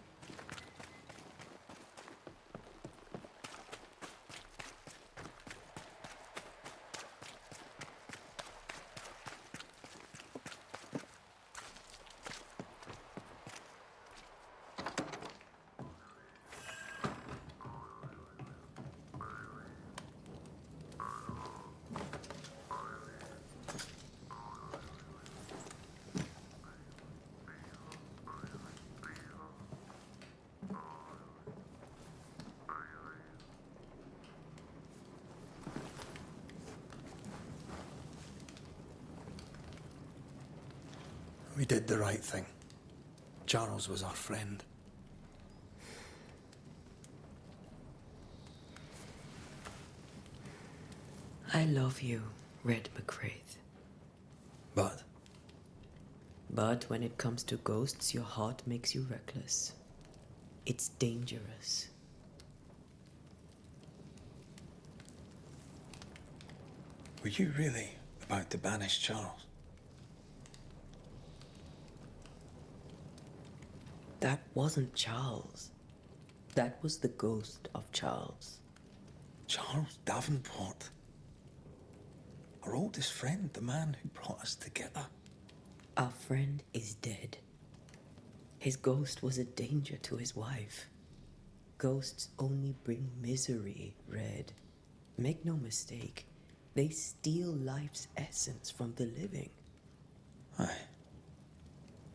We did the right thing. Charles was our friend.
I love you, Red McWraith.
But
But when it comes to ghosts, your heart makes you reckless. It's dangerous.
were you really about to banish Charles?
That wasn't Charles. That was the ghost of Charles.
Charles Davenport. Our oldest friend, the man who brought us together.
Our friend is dead. His ghost was a danger to his wife. Ghosts only bring misery, Red. Make no mistake, they steal life's essence from the living.
Aye.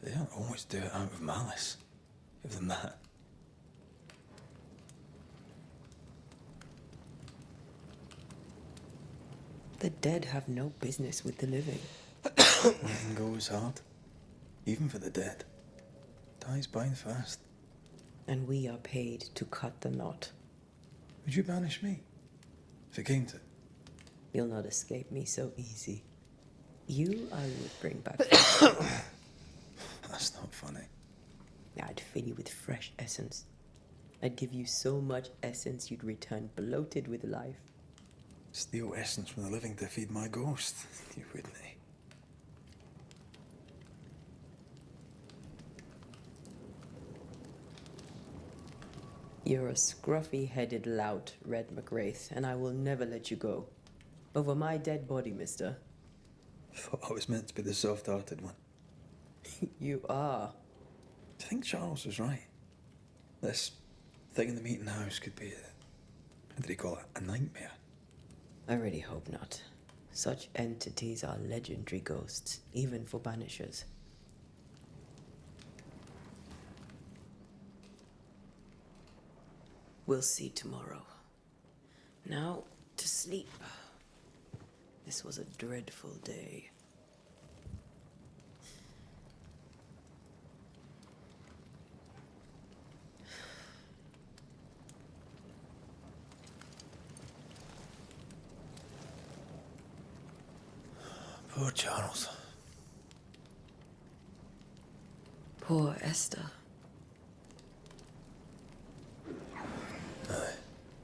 They don't always do it out of malice. Give them that.
The dead have no business with the living.
Letting go is hard. Even for the dead. Ties bind fast.
And we are paid to cut the knot.
Would you banish me? If it came to it?
You'll not escape me so easy. You I would bring back.
That's not funny.
I'd fill you with fresh essence. I'd give you so much essence you'd return bloated with life.
Steal essence from the living to feed my ghost. You wouldn't, eh?
You're a scruffy-headed lout, Red McWraith, and I will never let you go. Over my dead body, mister.
Thought I was meant to be the soft-hearted one.
You are.
Do you think Charles was right? This thing in the meeting house could be what did he call it? A nightmare?
I really hope not. Such entities are legendary ghosts, even for Banishers. We'll see tomorrow. Now, to sleep. This was a dreadful day.
Poor Charles.
Poor Esther.
Aye,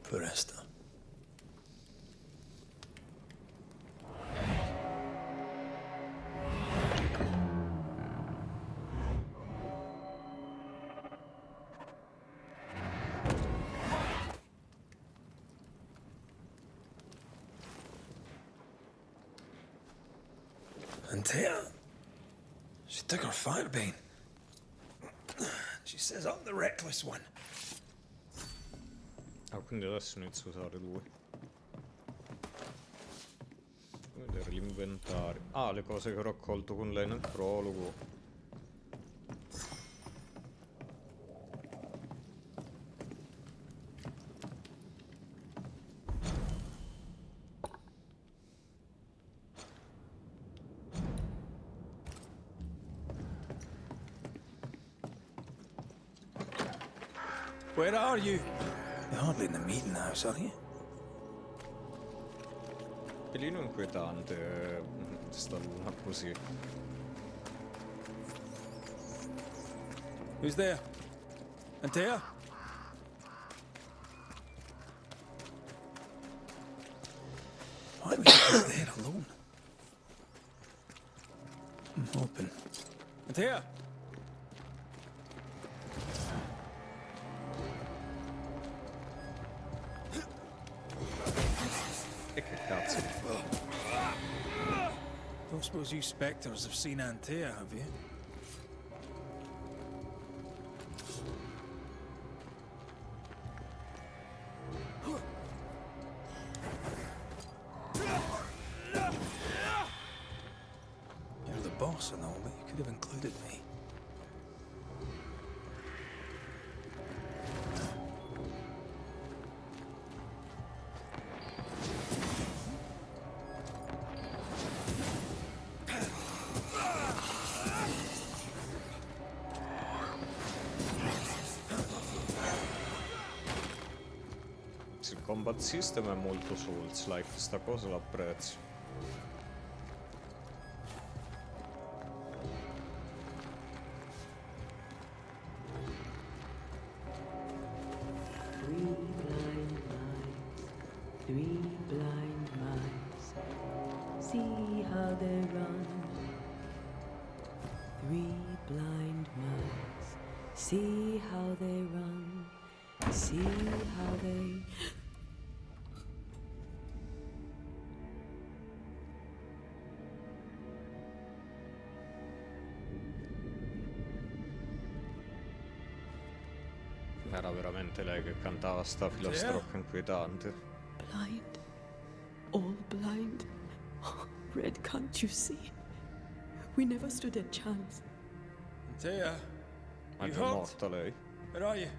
poor Esther. And Tia, she took her firebane. She says I'm the reckless one.
Ah, quindi adesso inizio a usare lui. Vedere l'inventario. Ah, le cose che ho raccolto con lei nel prologo.
Where are you? You're hardly in the meeting house, are you?
Pelino inquietante sta luna così.
Who's there? Antea? Why was you there alone? Open. Antea?
E che cazzo?
Don't suppose you spectres have seen Antea, have you? You're the boss and all, but you could have included me.
Sì, il combat system è molto Souls-like, sta cosa l'apprezzo.
Three blind mice, see how they run. Three blind mice, see how they run. See how they...
Era veramente lei che cantava sta filastrocca inquietante.
Blind. All blind. Oh, Red, can't you see? We never stood a chance.
Antea,
Ma è
you
già
hot?
morta lei?
Where are you?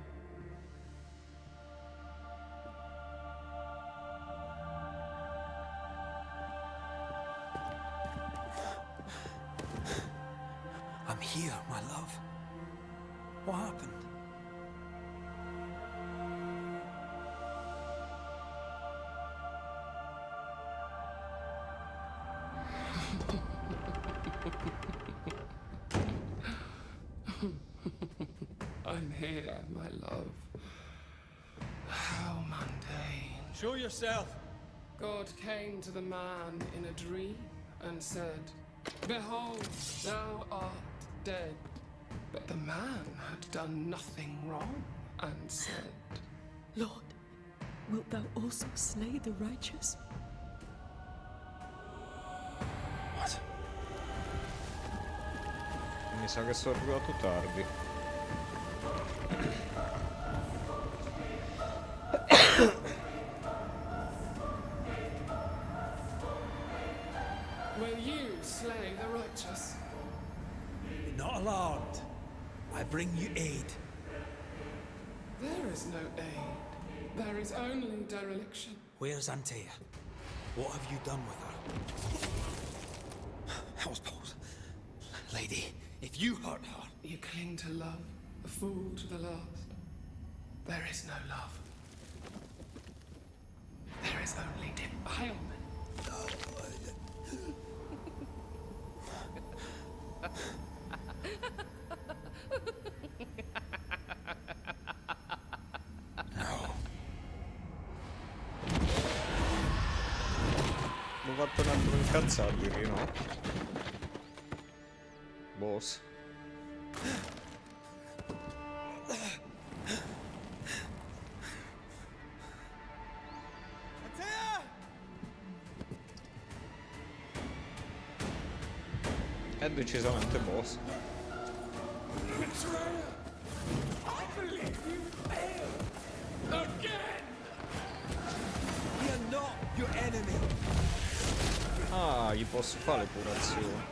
I'm here, my love. What happened?
I'm here, my love. How mundane.
Show yourself.
God came to the man in a dream and said, "Behold, thou art dead." But the man had done nothing wrong and said,
Lord, wilt thou also slay the righteous?
What?
Mi sa che sono arrivato tardi.
"Will you slay the righteous?"
Be not alarmed. I bring you aid.
There is no aid. There is only dereliction.
Where's Antea? What have you done with her? Housepose. Lady, if you hurt her...
You cling to love, a fool to the last. There is no love. There is only defilement.
Ho fatto un altro incazzarmi, no? Boss. È decisamente boss.
I believe you failed again.
We are not your enemy.
Ah, gli posso fare l'epurazione.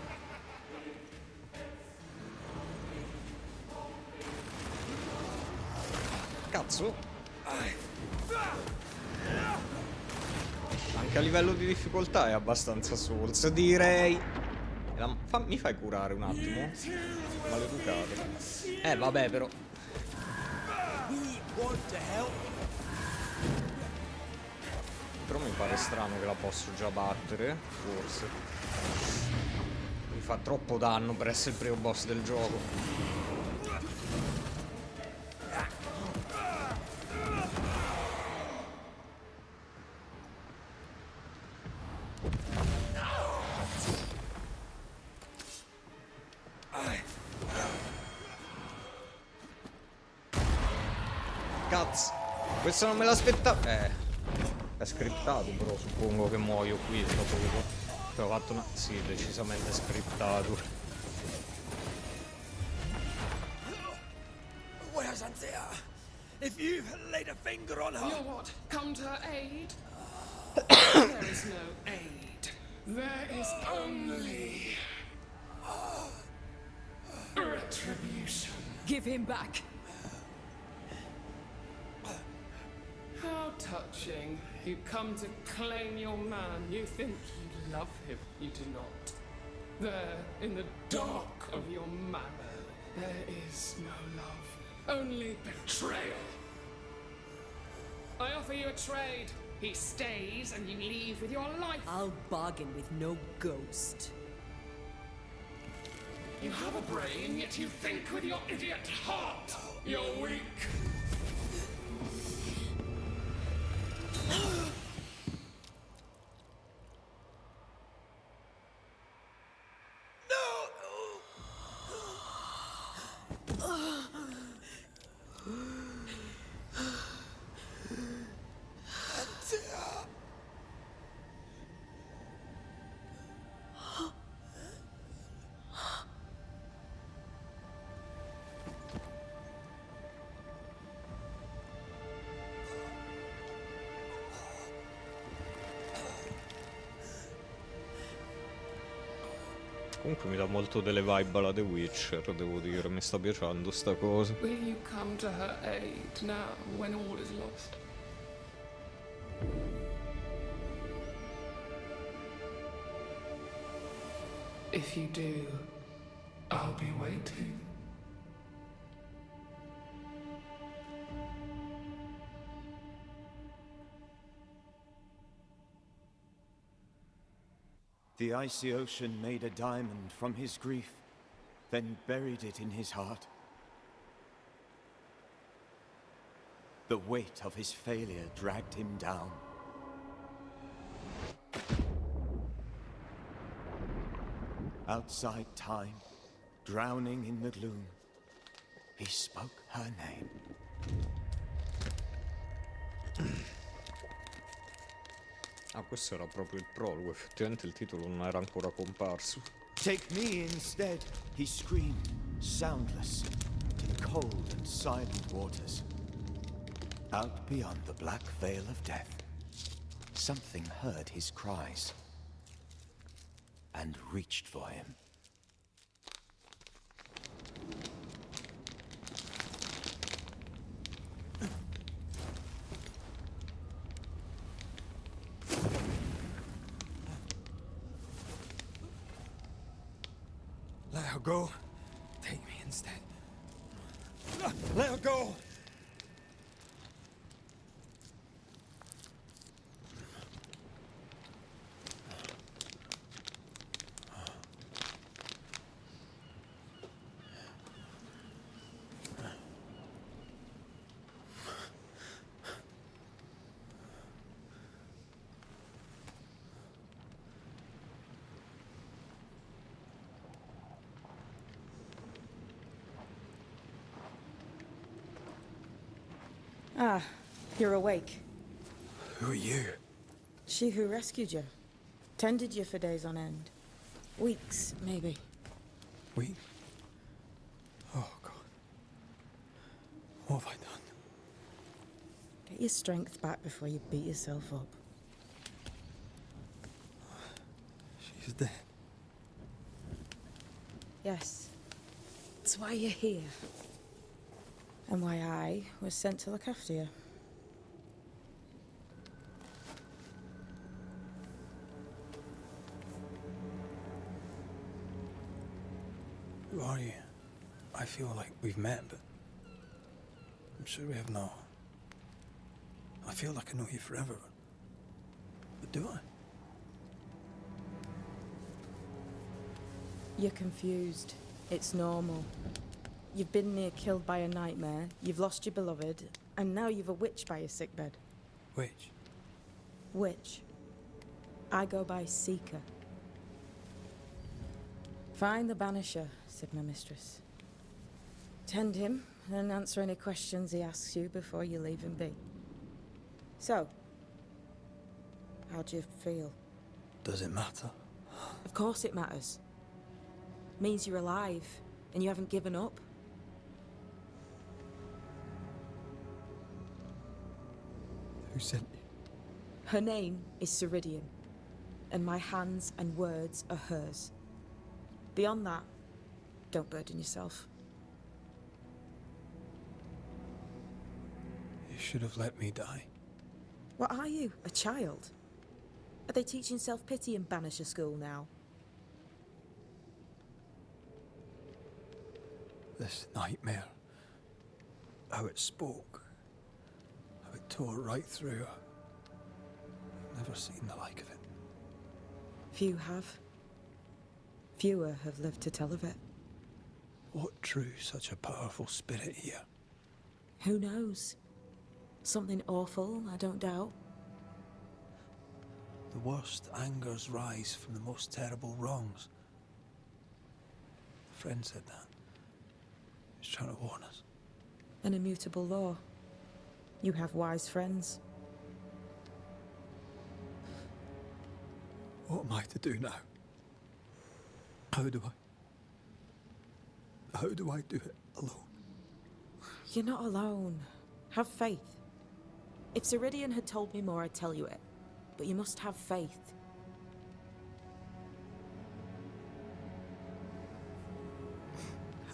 Cazzo. Anche a livello di difficoltà è abbastanza Souls, direi. Mi fai curare un attimo? Maleducato. Vabbè, però. Però mi pare strano che la posso già battere, forse. Mi fa troppo danno per essere il primo boss del gioco. Cazzo, questo non me l'aspettavo. È scriptato, però suppongo che muoio qui dopo che ho fatto una... Sì, decisamente scriptato.
Where's Antea? If you laid a finger on her...
You're what? Come to her aid? There is no aid. There is only... retribution.
Give him back.
How touching. You come to claim your man. You think you love him. You do not. There, in the dark of your marrow, there is no love. Only betrayal. I offer you a trade. He stays and you leave with your life.
I'll bargain with no ghost.
You have a brain, yet you think with your idiot heart. You're weak.
Comunque mi dà molto delle vibe alla The Witcher, devo dire, mi sta piacendo sta cosa.
Will you come to her aid now when all is lost? If you do, I'll be waiting.
The icy ocean made a diamond from his grief, then buried it in his heart. The weight of his failure dragged him down. Outside time, drowning in the gloom, he spoke her name.
Ah, questo era proprio il prologo, effettivamente il titolo non era ancora comparso.
Take me instead, he screamed, soundless, to the cold and silent waters. Out beyond the black veil of death, something heard his cries and reached for him.
Let her go. Take me instead. Let her go!
Ah, you're awake.
Who are you?
She who rescued you. Tended you for days on end. Weeks, maybe.
We? Oh, God. What have I done?
Get your strength back before you beat yourself up.
She's dead.
Yes. That's why you're here. And why I was sent to look after you.
Who are you? I feel like we've met, but I'm sure we have not. I feel like I know you forever, but do I?
You're confused. It's normal. You've been near killed by a nightmare, you've lost your beloved, and now you've a witch by your sickbed.
Which?
Witch. I go by Seeker. Find the Banisher, said my mistress. Tend him, and answer any questions he asks you before you leave him be. So, how do you feel?
Does it matter?
Of course it matters. Means you're alive, and you haven't given up.
Who sent you?
Her name is Ceridian, and my hands and words are hers. Beyond that, don't burden yourself.
You should have let me die.
What are you, a child? Are they teaching self-pity in Banisher school now?
This nightmare. How it spoke. How it tore right through. I've never seen the like of it.
Few have. Fewer have lived to tell of it.
What drew such a powerful spirit here?
Who knows? Something awful, I don't doubt.
The worst angers rise from the most terrible wrongs. A friend said that. He's trying to warn us.
An immutable law. You have wise friends.
What am I to do now? How do I do it alone?
You're not alone. Have faith. If Ceridian had told me more, I'd tell you it. But you must have faith.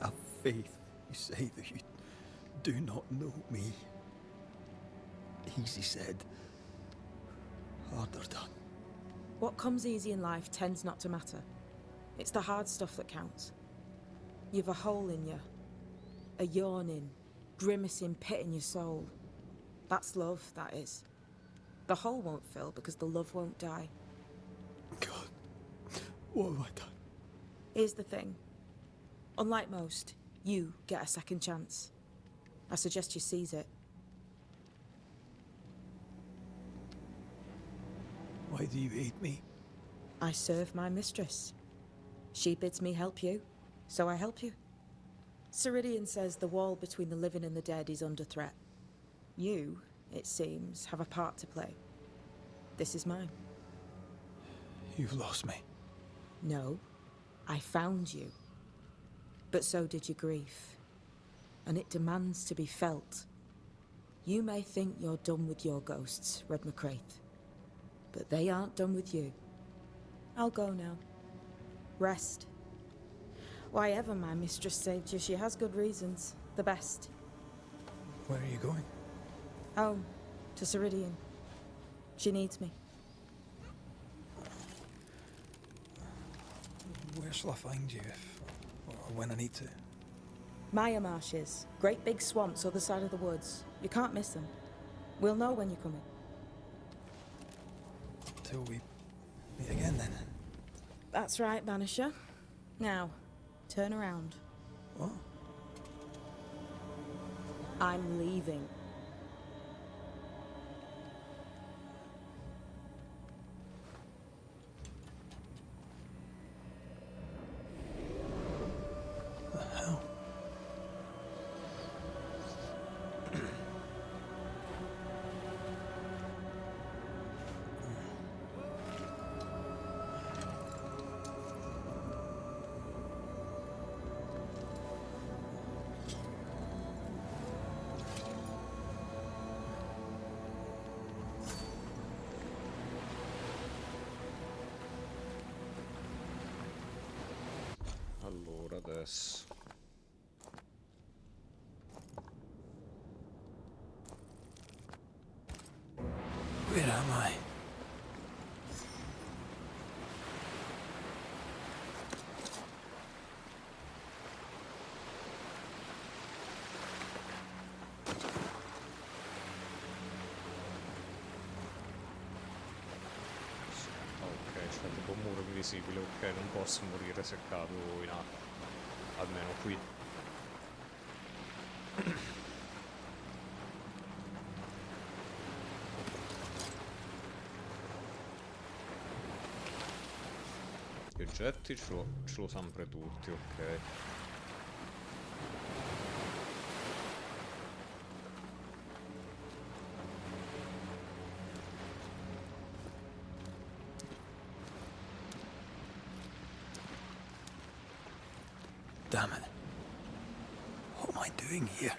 Have faith. You say that you do not know me. Easy said. Harder done.
What comes easy in life tends not to matter. It's the hard stuff that counts. You've a hole in you. A yawning, grimacing pit in your soul. That's love, that is. The hole won't fill because the love won't die.
God, what have I done?
Here's the thing. Unlike most, you get a second chance. I suggest you seize it.
Why do you hate me?
I serve my mistress. She bids me help you, so I help you. Ceridian says the wall between the living and the dead is under threat. You, it seems, have a part to play. This is mine.
You've lost me.
No, I found you. But so did your grief. And it demands to be felt. You may think you're done with your ghosts, Red McCraith. But they aren't done with you. I'll go now. Rest. Why ever my mistress saved you, she has good reasons. The best.
Where are you going?
Home. To Ceridian. She needs me.
Where shall I find you if or when I need to?
Maya marshes. Great big swamps other side of the woods. You can't miss them. We'll know when you're coming.
Till we meet again then.
That's right, Banisher. Now, turn around.
What?
I'm leaving.
The hell?
Allora adesso.
Where am I?
Ok, c'è tipo un muro invisibile, ok, non posso morire se cado in acqua. Almeno qui. Gli oggetti ce l'ho sempre tutti, ok.
Damn it. What am I doing here?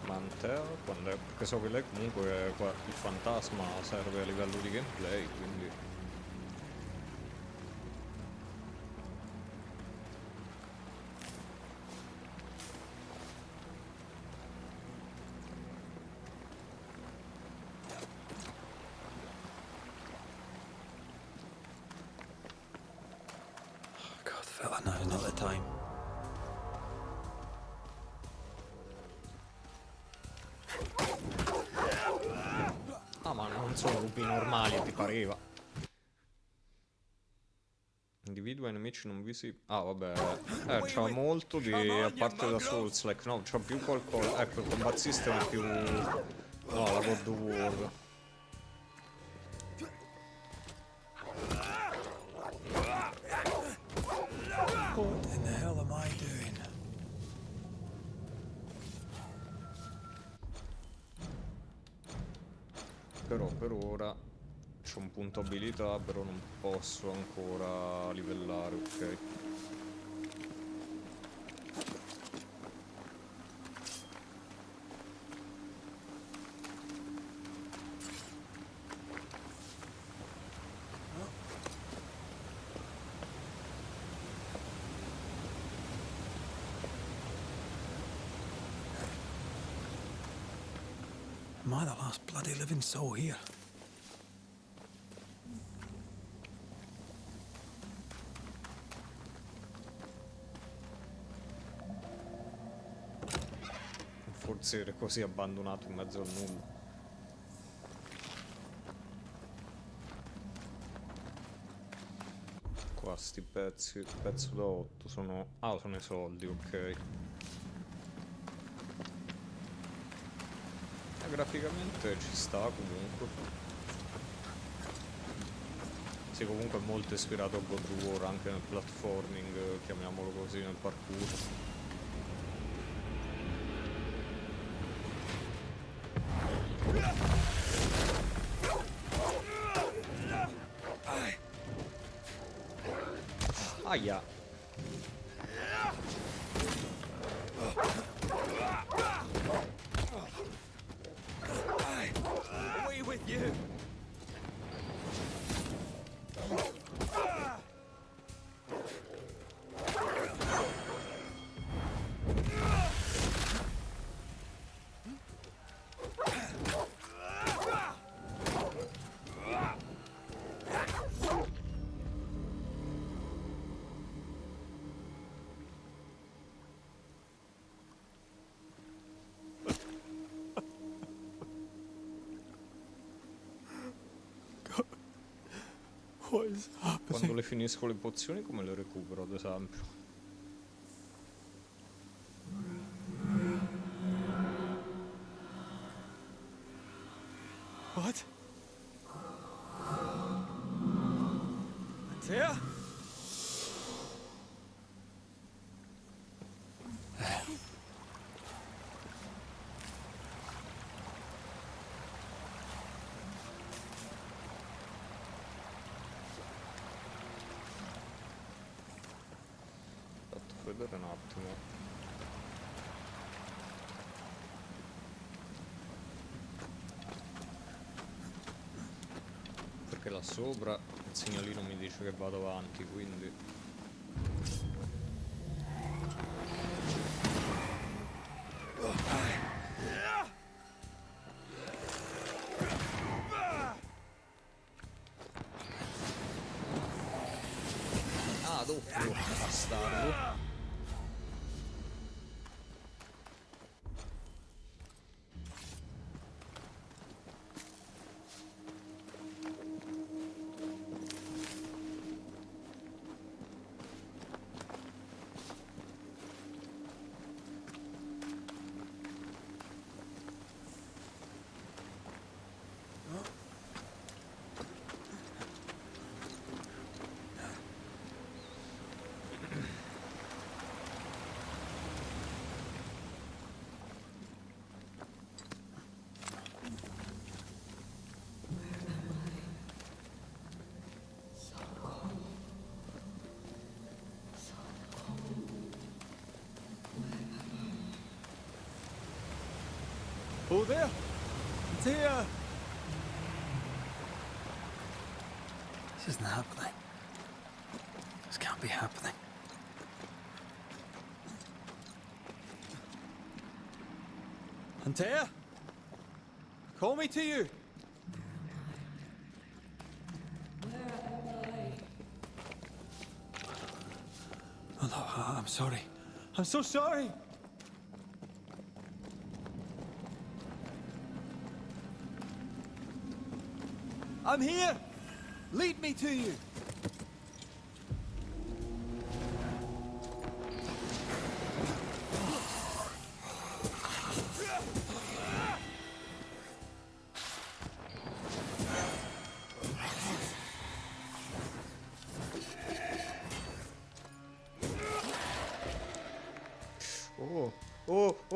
Mantea, perché so che lei comunque il fantasma serve a livello di gameplay, quindi...
time.
Ah, ma non sono lupi normali, ti pareva. Individua i nemici non visibili. Ah, vabbè. C'ha molto di... a parte da Souls-like. No, c'ha più qualcosa. Ecco, il combat system è più... no, la God of War.
What in the hell am I doing?
Però per ora c'ho un punto abilità, però non posso ancora livellare, ok.
Am I the last bloody living soul here?
Forse ero così abbandonato in mezzo al nulla. Qua sti pezzi, pezzo da 8 sono... ah, sono i soldi, ok. Graficamente ci sta comunque. Sì, comunque è molto ispirato a God of War anche nel platforming, chiamiamolo così, nel parkour. Aia.
Away with you!
What is happening?
Quando le finisco le pozioni come le recupero, ad esempio?
What? Antea?
Fatto vedere un attimo. Perché là sopra il segnalino mi dice che vado avanti, quindi... ah, doppio, bastardo.
Oh, there! Antea!
This isn't happening. This can't be happening.
Antea? Call me to you!
Although I'm sorry. I'm so sorry! I'm here! Lead me to you!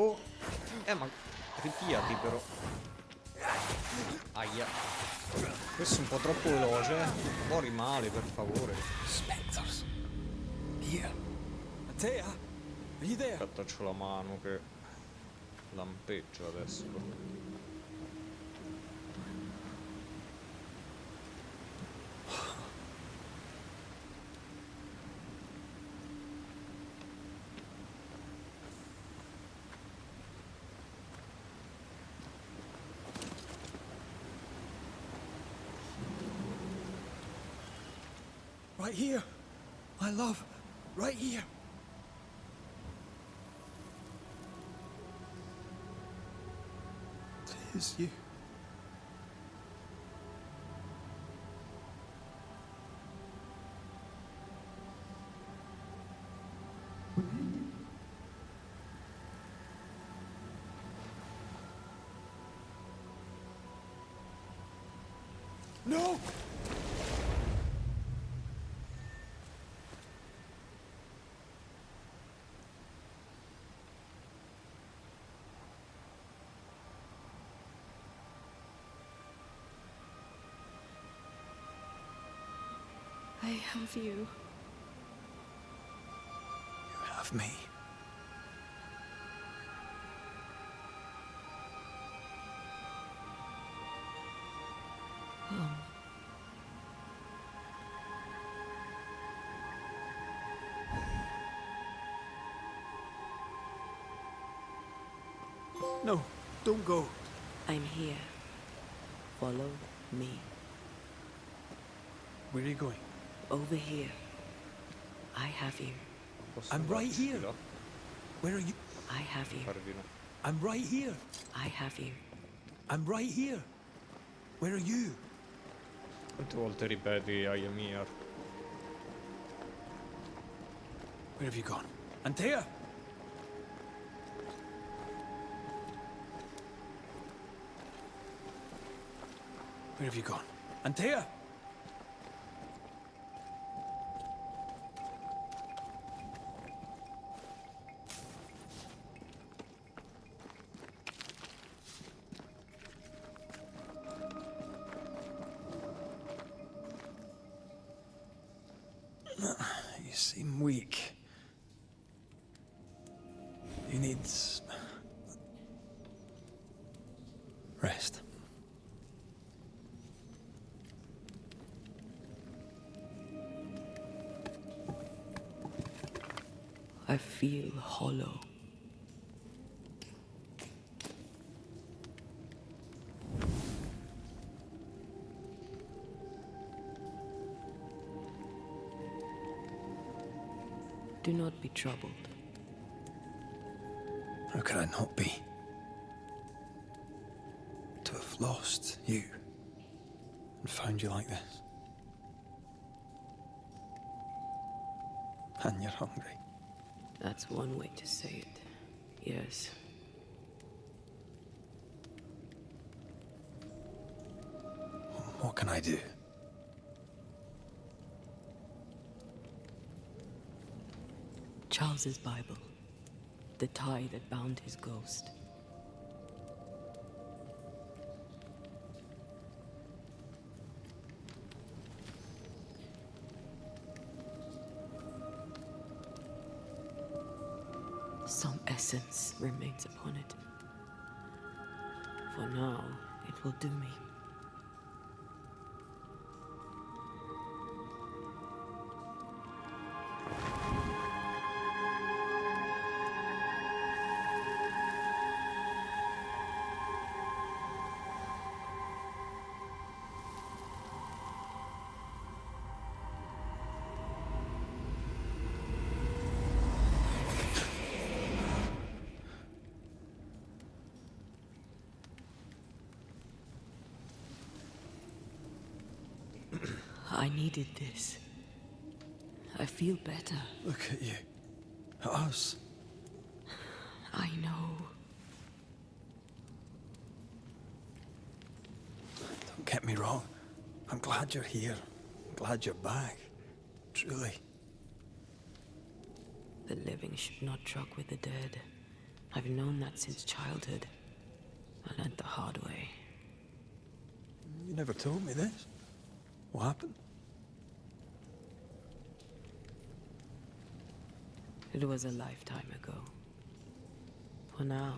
Oh. Ma ripiati però. Aia. Questo è un po' troppo veloce. Muori male, per favore.
Spectres. Here. Antea, are you there?
Aspetta, c'ho la mano che lampeggia adesso.
Right here. My love. Right here. It is you. No!
I have you.
You have me. No, don't go.
I'm here. Follow me.
Where are you going?
Over here. I have you.
I'm right here. Where are you?
I have you.
I'm right here.
I have you.
I'm right here. Where are you?
Quante volte ripeti I am here?
Where have you gone? Antea! Where have you gone? Antea! You seem weak. You need rest.
I feel hollow. Do not be troubled.
How could I not be? To have lost you and found you like this. And you're hungry.
That's one way to say it. Yes.
What can I do?
Charles's Bible. The tie that bound his ghost. Some essence remains upon it. For now, it will do me. I needed this. I feel better.
Look at you. At us.
I know.
Don't get me wrong. I'm glad you're here. I'm glad you're back. Truly.
The living should not truck with the dead. I've known that since childhood. I learned the hard way.
You never told me this. What happened?
It was a lifetime ago. For now,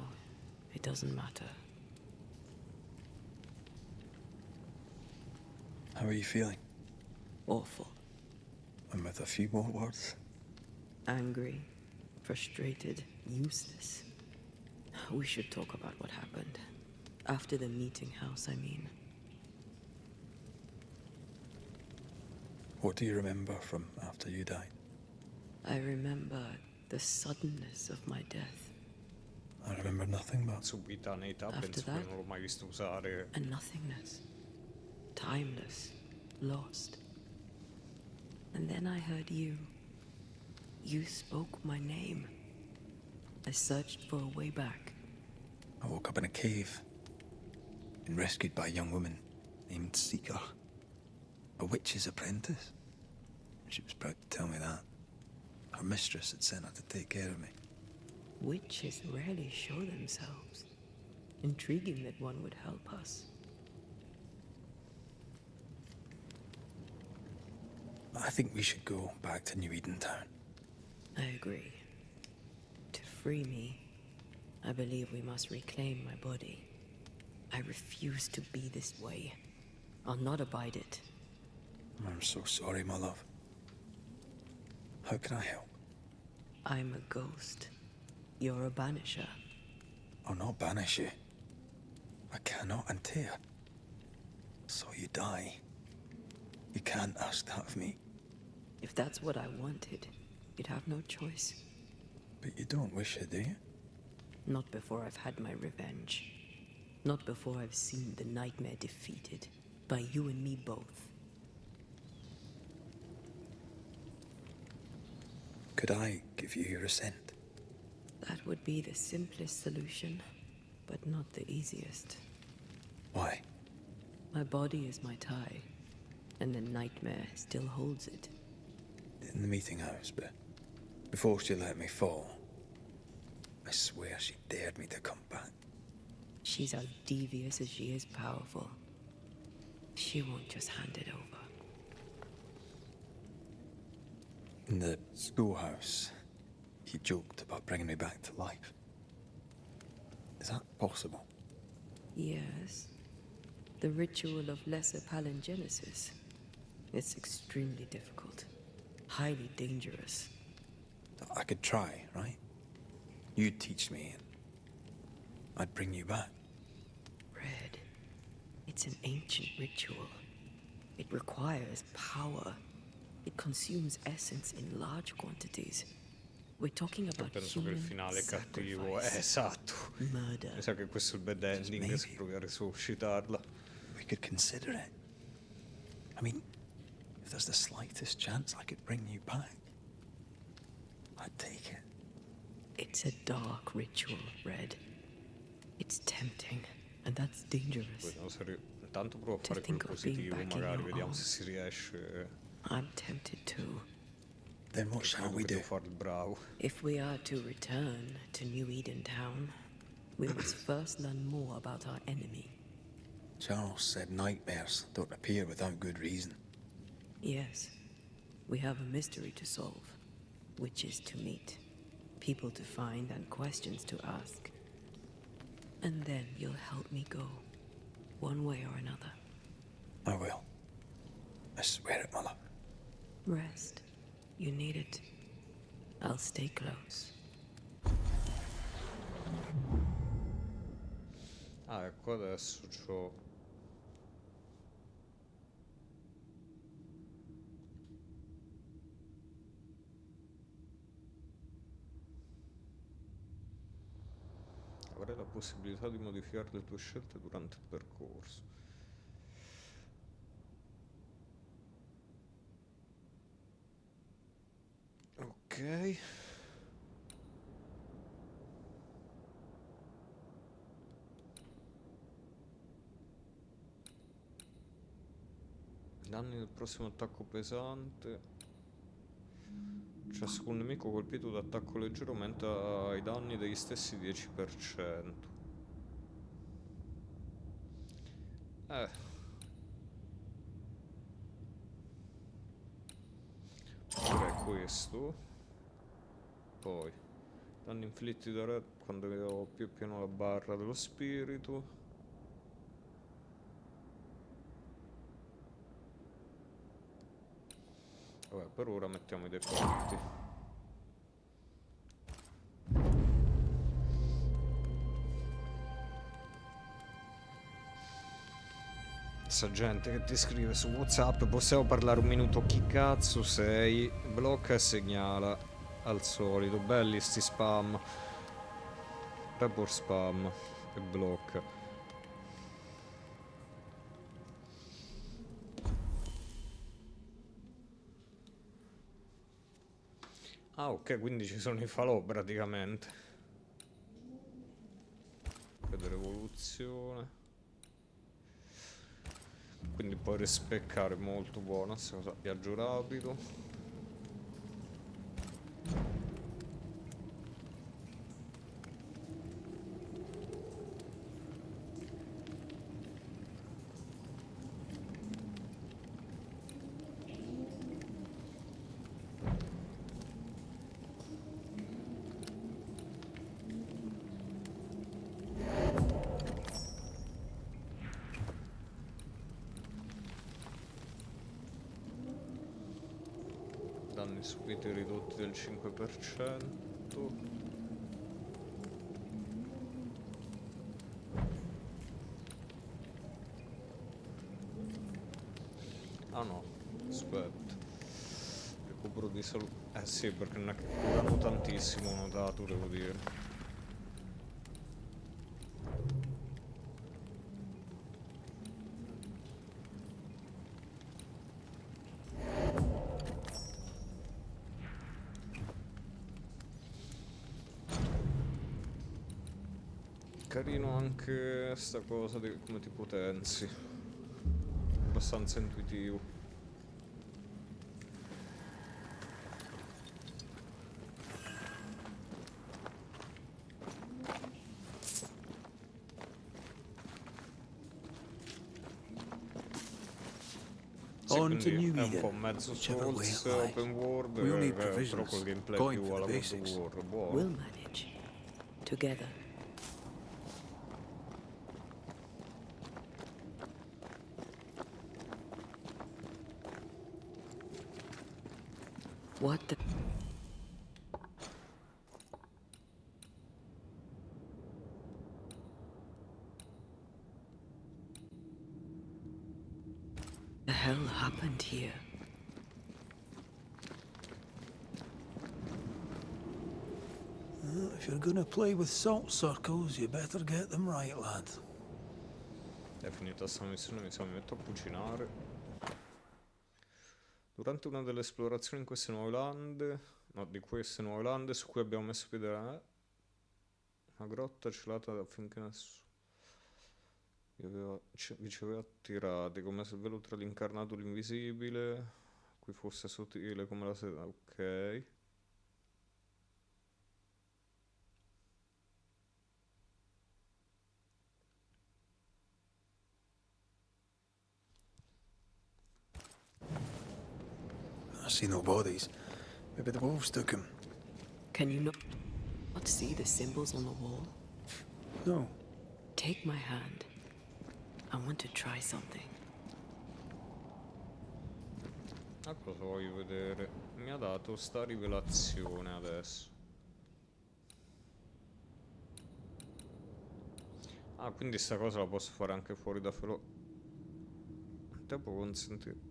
it doesn't matter.
How are you feeling?
Awful.
And with a few more words?
Angry, frustrated, useless. We should talk about what happened. After the meeting house, I mean.
What do you remember from after you died?
I remember the suddenness of my death.
I remember nothing but...
Subitanità,
After
penso
that,
che non l'ho mai visto usare.
a nothingness. Timeless. Lost. And then I heard you. You spoke my name. I searched for a way back.
I woke up in a cave. Been rescued by a young woman named Seeker. A witch's apprentice. She was proud to tell me that. Her mistress had sent her to take care of me.
Witches rarely show themselves. Intriguing that one would help us.
I think we should go back to New Eden Town.
I agree. To free me, I believe we must reclaim my body. I refuse to be this way. I'll not abide it.
I'm so sorry, my love. How can I help?
I'm a ghost. You're a banisher.
I'll not banish you. I cannot untear. So you die. You can't ask that of me.
If that's what I wanted, you'd have no choice.
But you don't wish it, do you?
Not before I've had my revenge. Not before I've seen the nightmare defeated. By you and me both.
Could I give you your assent?
That would be the simplest solution, but not the easiest.
Why?
My body is my tie, and the nightmare still holds it.
In the meeting house, but before she let me fall, I swear she dared me to come back.
She's as devious as she is powerful. She won't just hand it over.
In the schoolhouse, he joked about bringing me back to life. Is that possible?
Yes. The ritual of lesser palingenesis. It's extremely difficult. Highly dangerous.
I could try, right? You'd teach me, and I'd bring you back.
Red. It's an ancient ritual. It requires power. It consumes essence in large quantities. We're talking about
Penso che il
human
finale cattivo
sacrifice.
Esatto.
Murder.
Mi sa che questo è il bad ending, se provi a resuscitarla.
We could consider it. I mean, if there's the slightest chance I could bring you back, I'd take it.
It's a dark ritual, Red. It's tempting, and that's dangerous.
Intanto provo a fare quello positivo, magari vediamo se si riesce.
I'm tempted too.
Then what shall we do?
Fare il bravo.
If we are to return to New Eden Town, we must first learn more about our enemy.
Charles said nightmares don't appear without good reason.
Yes, we have a mystery to solve, witches to meet, people to find, and questions to ask. And then you'll help me go, one way or another.
I will. I swear it, my love.
Rest. You need it. I'll stay close.
Ah, ecco adesso c'ho... Avrai la possibilità di modificare le tue scelte durante il percorso. Ok. Danni del prossimo attacco pesante. Ciascun nemico colpito da attacco leggero aumenta i danni degli stessi 10%. Pure questo. Poi danni inflitti da re quando ho più pieno la barra dello spirito. Vabbè, per ora mettiamo i defaulti. Sta gente che ti scrive su WhatsApp, possiamo parlare un minuto? Chi cazzo sei? Blocca e segnala al solito. Belli sti spam. Pepper spam e blocca. Ah, ok, quindi ci sono i falò praticamente. Vedere evoluzione. Quindi puoi rispeccare, molto buona questa cosa. Viaggio rapido. Danni subiti ridotti del 5%. Ah no, aspetta. Recupero di salute. Eh sì, perché non è che curano tantissimo, ho notato, devo dire. Carino anche sta cosa di come ti potenzi. Abbastanza intuitivo. Sì,
On to
quindi
New
è un
Eden,
po' mezzo
whichever way
Souls,
it lies.
open world,
We'll need
però
provisions.
col gameplay
Going
più
for
alla
the
God of
basics.
War. Buono.
We'll manage. Together. What the... The hell happened here?
If you're gonna play with salt circles, you better get them right, lad.
È finita sta missione, mi metto a cucinare. Durante una delle esplorazioni in queste nuove lande, no, di queste nuove lande su cui abbiamo messo piede, una grotta celata affinché nessuno vi ci aveva attirati, come se il velo tra l'incarnato e l'invisibile qui fosse sottile come la seta. Ok.
I see no bodies. Maybe the wolves took him.
Can you not see the symbols on the wall?
No.
Take my hand. I want to try something.
A cosa voglio vedere? Mi ha dato sta rivelazione adesso. Ah, quindi sta cosa la posso fare anche fuori da Felo. Tempo consentire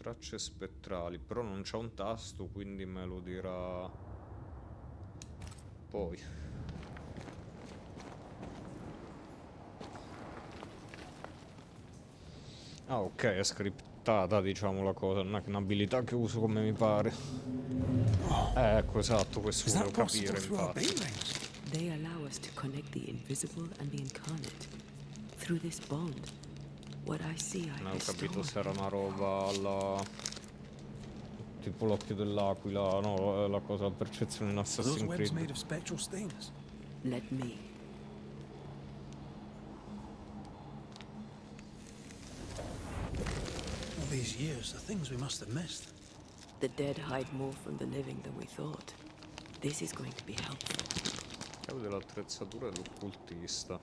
tracce spettrali, però non c'è un tasto, quindi me lo dirà poi. Ah, ok, è scriptata, diciamo, la cosa, non è che un'abilità che uso come mi pare. Ecco, esatto, questo volevo capire, infatti.
They allow us to connect the invisible and the incarnate. Through this bond, what I see I
Non ho capito
bestow.
se era una roba alla... tipo l'occhio dell'aquila, no, la cosa, la percezione in
Are those
Assassin's
webs
Creed.
made of spectral stains?
Let me.
All these years, the things we must have missed.
The dead hide more from the living than we thought. This is going to be helpful.
Chiave dell'attrezzatura dell'occultista.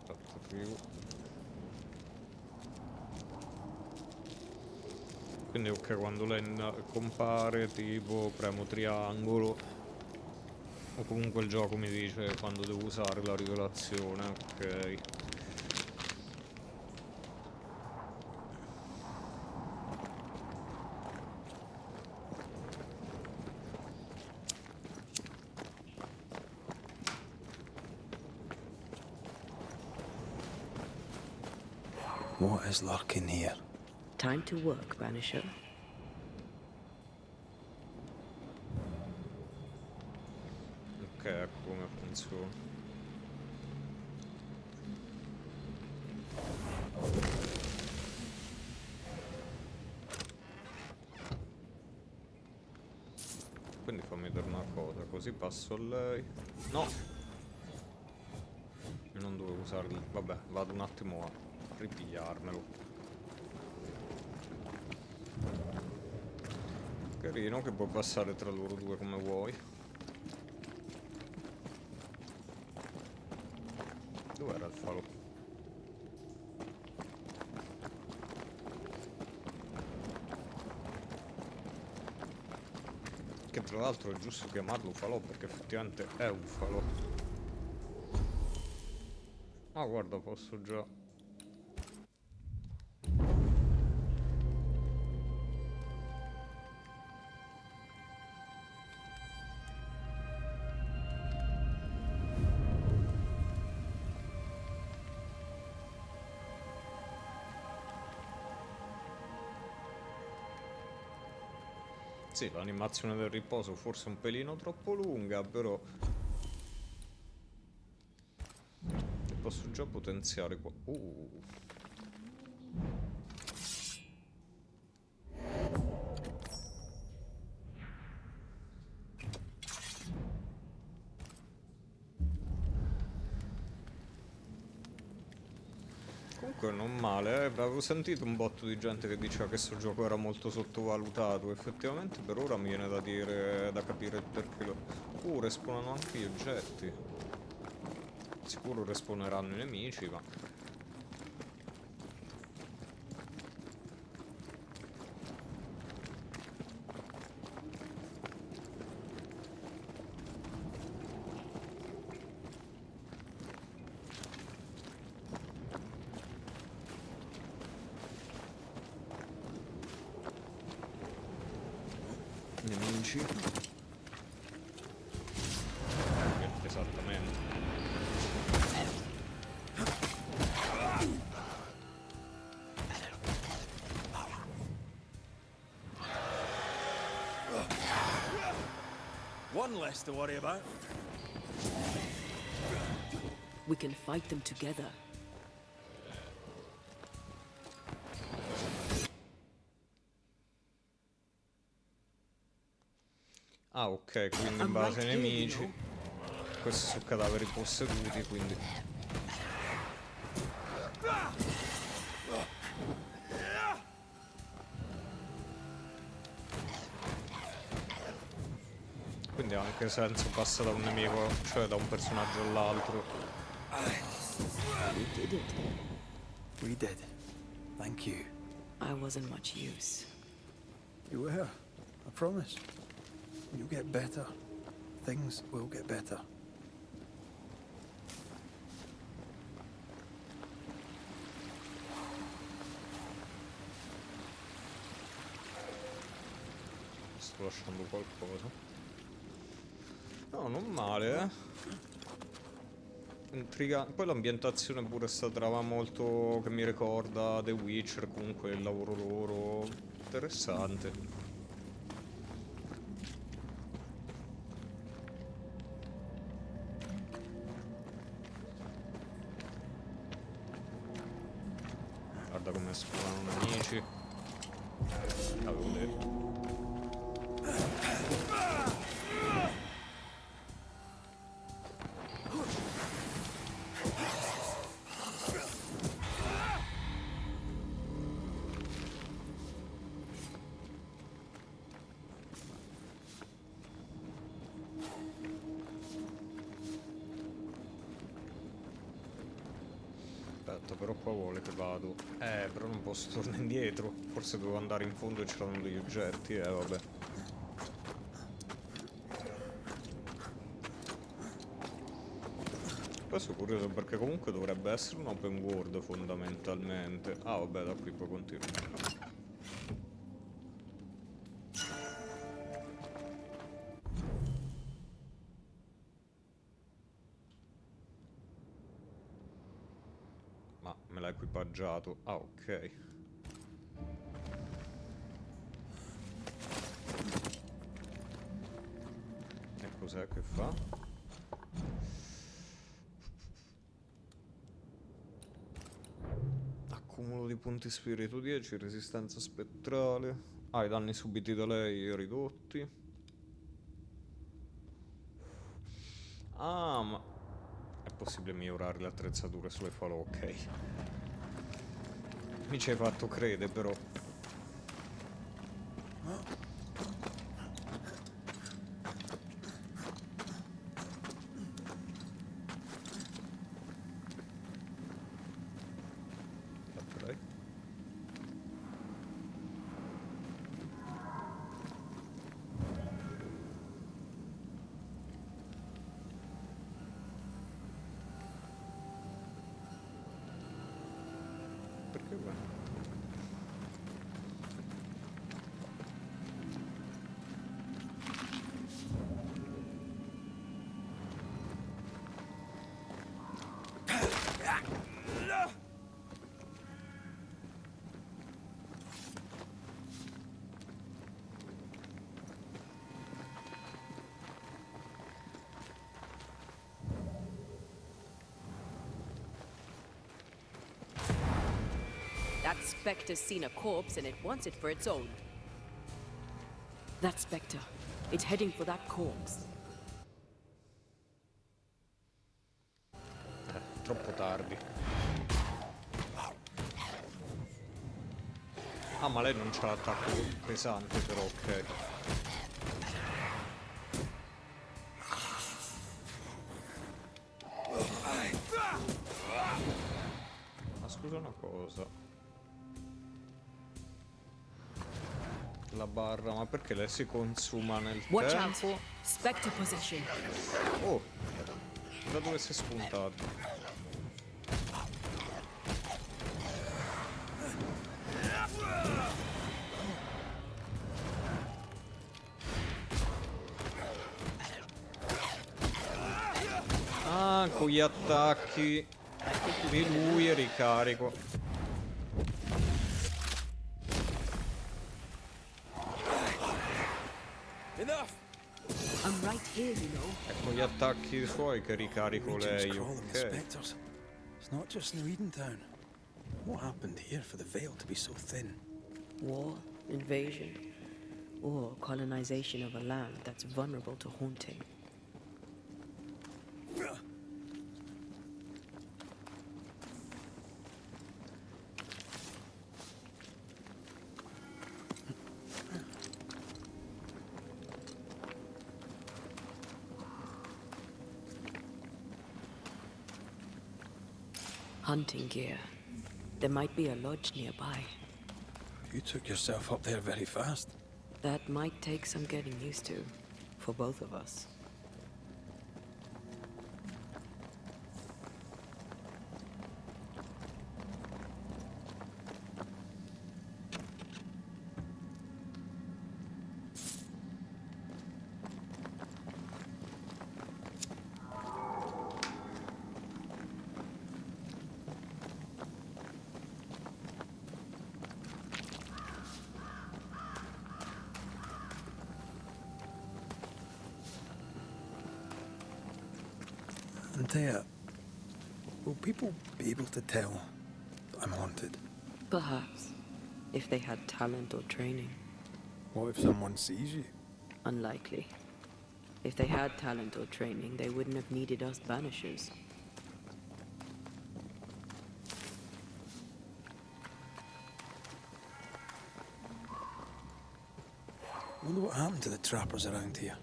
Fatto più. Quindi ok, quando lei compare tipo premo triangolo o comunque il gioco mi dice quando devo usare la rivelazione, ok.
What is lurking here?
Time to work, Banisher.
Ok, ecco come funziona. Quindi fammi vedere una cosa, così passo a lei. No! Io non dovevo usarli. Vabbè, vado un attimo a ripigliarmelo. Carino che puoi passare tra loro due come vuoi. Dov'era il falò? Che tra l'altro è giusto chiamarlo falò perché effettivamente è un falò. Ah, guarda, posso già... Sì, l'animazione del riposo forse è un pelino troppo lunga, però... E posso già potenziare qua... Comunque non male, avevo sentito un botto di gente che diceva che questo gioco era molto sottovalutato. Effettivamente per ora mi viene da dire, da capire il perché lo... respawnano anche gli oggetti. Sicuro respawneranno i nemici, ma... Nemici. Esattamente.
One less to worry about.
We can fight them together.
Ah, ok, quindi in base ai nemici. Questi sono cadaveri posseduti, quindi... Quindi ha anche senso passa da un nemico, cioè da un personaggio all'altro.
We did it. We did. Thank you.
I wasn't much use.
You were. I promise. You'll get better. Things will get better.
Sto lasciando qualcosa. No, non male, eh. Intrigante. Poi l'ambientazione pure è stata trama molto che mi ricorda The Witcher, comunque il lavoro loro. Interessante. Guarda come sparano nemici. Avevo detto. Aspetta, però qua vuole che vado. Però non posso tornare indietro. Forse devo andare in fondo e c'erano degli oggetti, vabbè. Poi sono curioso perché comunque dovrebbe essere un open world fondamentalmente. Ah vabbè, da qui poi continuo. Ma me l'ha equipaggiato. Ah ok. E cos'è che fa? Accumulo di punti spirito 10, resistenza spettrale. Ah, i danni subiti da lei ridotti. Ah, ma è possibile migliorare le attrezzature sulle falò, ok. Mi ci hai fatto credere, però. Ok. Perché guarda?
That specter's seen a corpse and it wants it for its own. That specter. It's heading for that corpse.
Troppo tardi. Ah, ma lei non c'ha l'attacco pesante, però, ok. Ma scusa una cosa. La barra, ma perché lei si consuma nel
Watch
tempo?
out for specter possession.
Oh, da dove si è spuntato? Ah, con gli attacchi di lui e ricarico.
I'm right here, you know.
È con gli attacchi suoi che ricarico lei, ok.
Spectres. It's not just New Edentown. What happened here for the veil to be so thin?
War, invasion, or colonization of a land that's vulnerable to haunting. Hunting gear. There might be a lodge nearby.
You took yourself up there very fast.
That might take some getting used to, for both of us.
Antea, will people be able to tell that I'm haunted?
Perhaps, if they had talent or training.
What if someone sees you?
Unlikely. If they had talent or training, they wouldn't have needed us Banishers.
Wonder what happened to the trappers around here.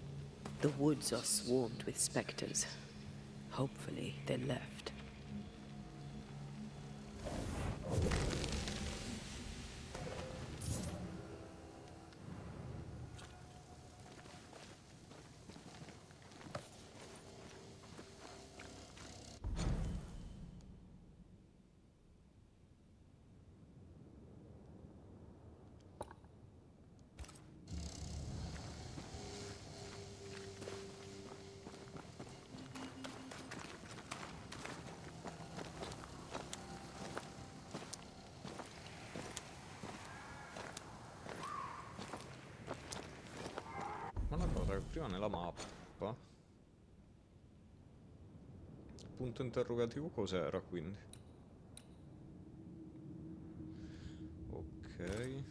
The woods are swarmed with spectres. Hopefully, they left.
Ma una cosa che prima nella mappa. Punto interrogativo cos'era quindi? Ok.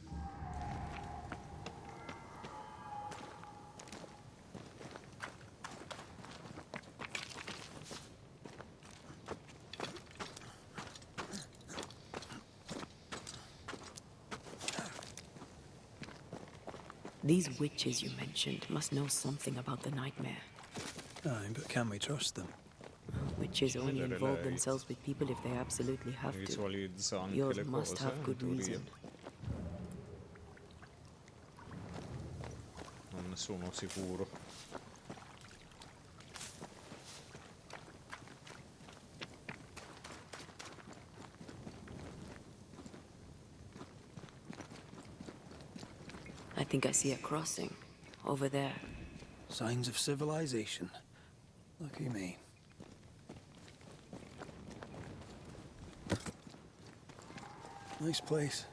These witches you mentioned must know something about the nightmare.
Aye, but can we trust them?
Witches only
Vedere
involve
lei.
themselves with people if they absolutely have to.
Visualizza anche
Yours
le
must
cose,
have
in
good
teoria.
reason.
Non ne sono sicuro.
I think I see a crossing. Over there.
Signs of civilization. Lucky me. Nice place.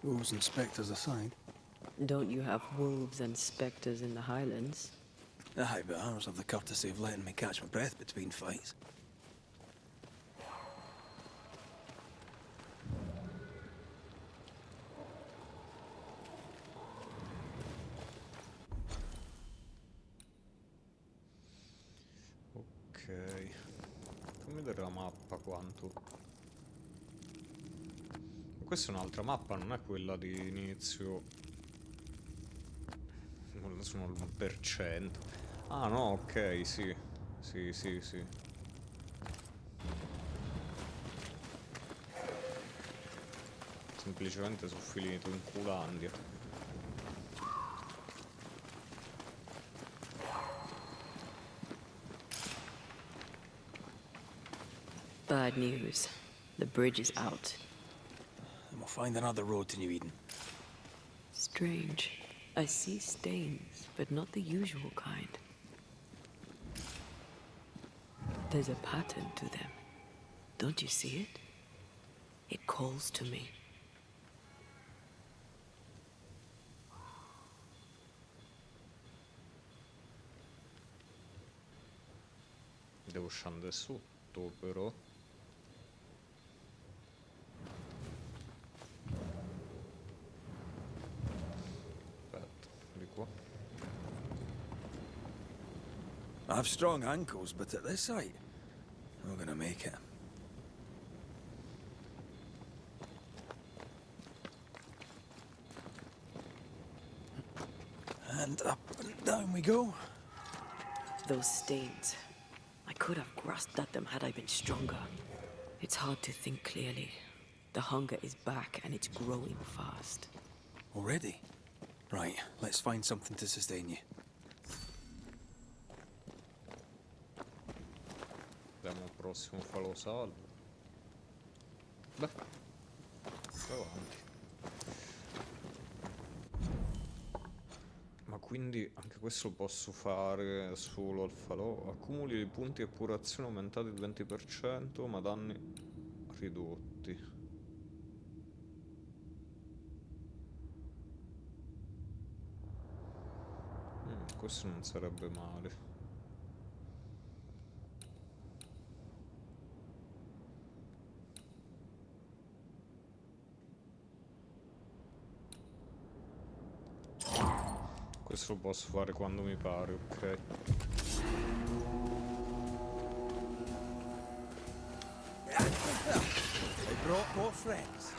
Wolves and spectres aside.
Don't you have wolves and spectres in the Highlands?
Aye, but ours have the courtesy of letting me catch my breath between fights.
Ok. Fammi vedere la mappa quanto. Questa è un'altra mappa, non è quella di inizio. Non sono l'1%. Ah no, ok, sì. Sì, sì, sì. Semplicemente sono finito in Culandia.
Bad news. The bridge is out.
And we'll find another road to New Eden.
Strange. I see stains, but not the usual kind. There's a pattern to them. Don't you see it? It calls to me.
Devo scendere sotto, però. Aspetta, di qua.
I have strong ankles, but at this height, we're gonna make it. And up and down we go.
Those stains. I could have grasped at them had I been stronger. It's hard to think clearly. The hunger is back and it's growing fast.
Already? Right, let's find something to sustain you.
Vediamo il prossimo falò salvo. Beh, avanti. Ma quindi anche questo lo posso fare solo al falò. Accumuli di punti e epurazione aumentati del 20%, ma danni ridotti. Questo non sarebbe male. Questo lo posso fare quando mi pare, ok.
They brought more friends.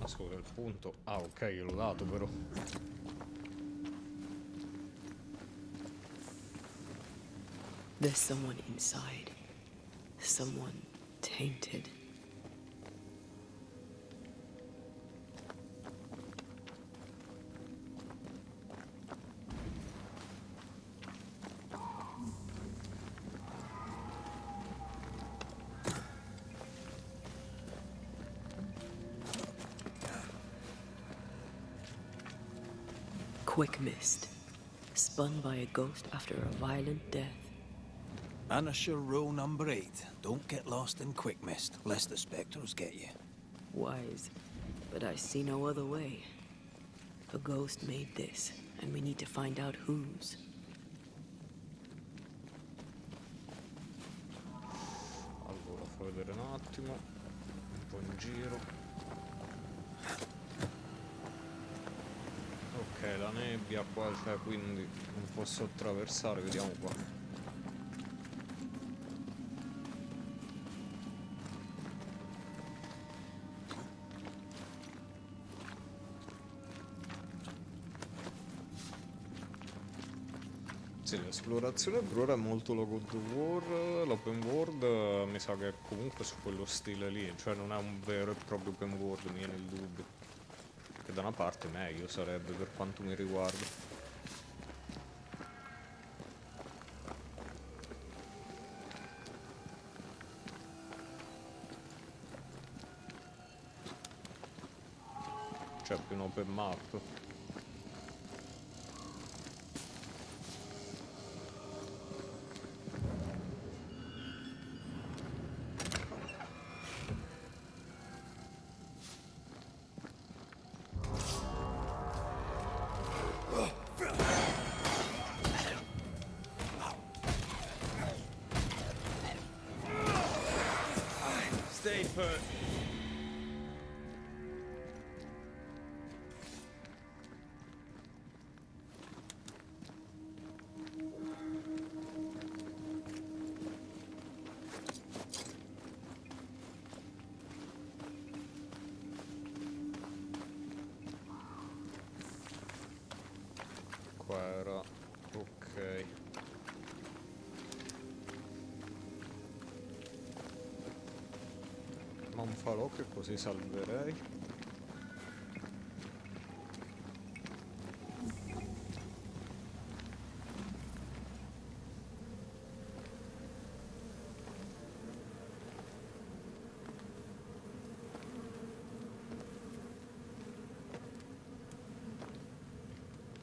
Scusa, il punto. Ah, ok, l'ho dato però.
There's someone inside. Someone tainted. Quick mist. Spun by a ghost after a violent death.
Banisher rule number 8. Don't get lost in quick mist, lest the spectres get you.
Wise, but I see no other way. A ghost made this, and we need to find out whose.
Allora, fammi vedere un attimo. Un po' in giro. Ok, la nebbia qua c'è, quindi non posso attraversare, vediamo qua. Sì, l'esplorazione per ora è molto la God of War, l'open world mi sa che è comunque su quello stile lì, cioè non è un vero e proprio open world, mi viene il dubbio. Che da una parte meglio sarebbe per quanto mi riguarda. Cioè più un open map.
Stay put.
Qua era... ok. Ma un falò che così salverei.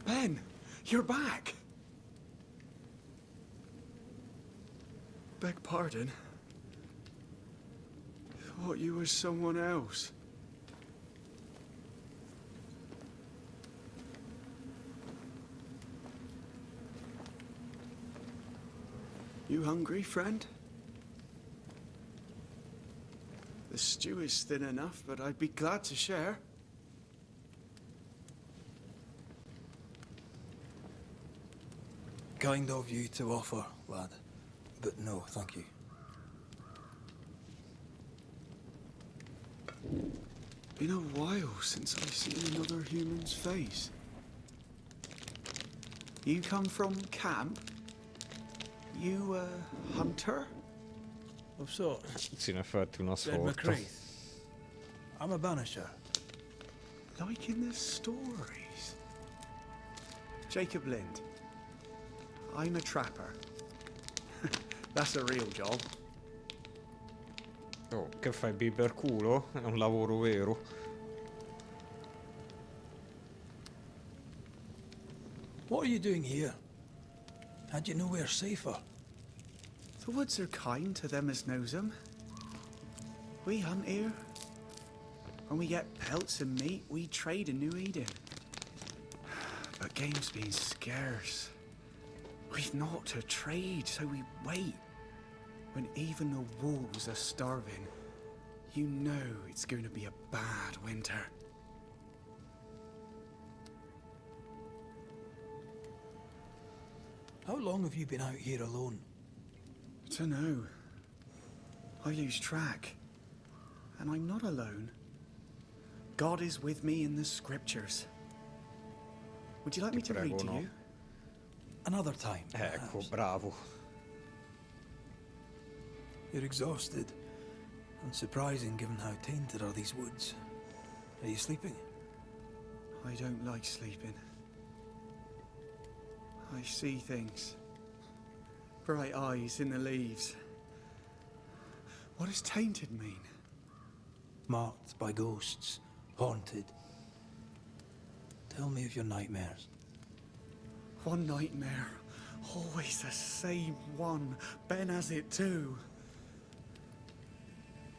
Ben, you're back. Beg pardon. Thought you was someone else. You hungry, friend? The stew is thin enough, but I'd be glad to share.
Kind of you to offer, lad. But no, thank you.
Been a while since I've seen another human's face. You come from camp? You a hunter?
Of sorts.
Sì, in effetti una
Said
sorta.
McCreath. I'm a banisher.
Like in the stories. Jacob Lind. I'm a trapper. That's a real job.
Oh, che fai, biberculo? È un lavoro vero.
What are you doing here? Had you nowhere safer?
The woods are kind to them as knows them. We hunt here. When we get pelts and meat, we trade in New Eden. But game's been scarce. We've naught to trade, so we wait. When even the wolves are starving, you know it's going to be a bad winter.
How long have you been out here alone?
Dunno. I lose track. And I'm not alone. God is with me in the scriptures. Would you like me to read to you?
Another time.
Ecco, bravo.
You're exhausted. Unsurprising given how tainted are these woods. Are you sleeping?
I don't like sleeping. I see things. Bright eyes in the leaves. What does tainted mean?
Marked by ghosts. Haunted. Tell me of your nightmares.
One nightmare. Always the same one. Ben has it too.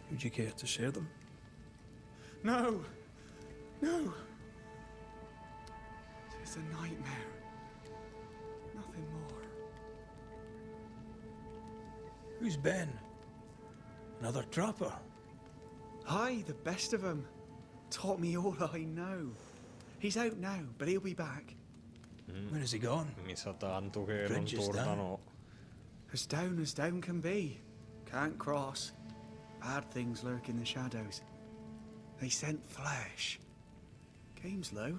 Would you care to share them?
No! No! It's a nightmare. Nothing more.
Who's Ben? Another trapper?
Aye, the best of them. Taught me all I know. He's out now, but he'll be back.
Where has he gone?
Mi sa tanto che non
Bridge is
torna,
down.
no.
As down can be. Can't cross. Bad things lurk in the shadows. They scent flesh. Game's low.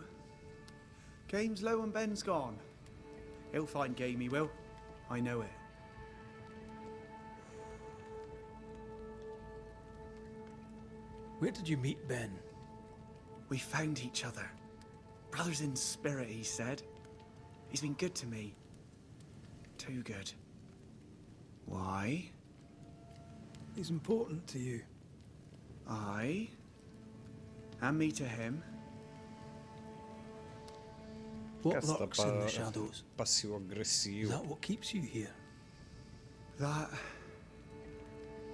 Game's low and Ben's gone. He'll find game, he will. I know it.
Where did you meet Ben?
We found each other. Brothers in spirit, he said. He's been good to me. Too good. Why?
He's important to you.
I? And me to him.
What
Cazzo,
lurks in the shadows? Is
Passivo-aggressivo.
that what keeps you here?
That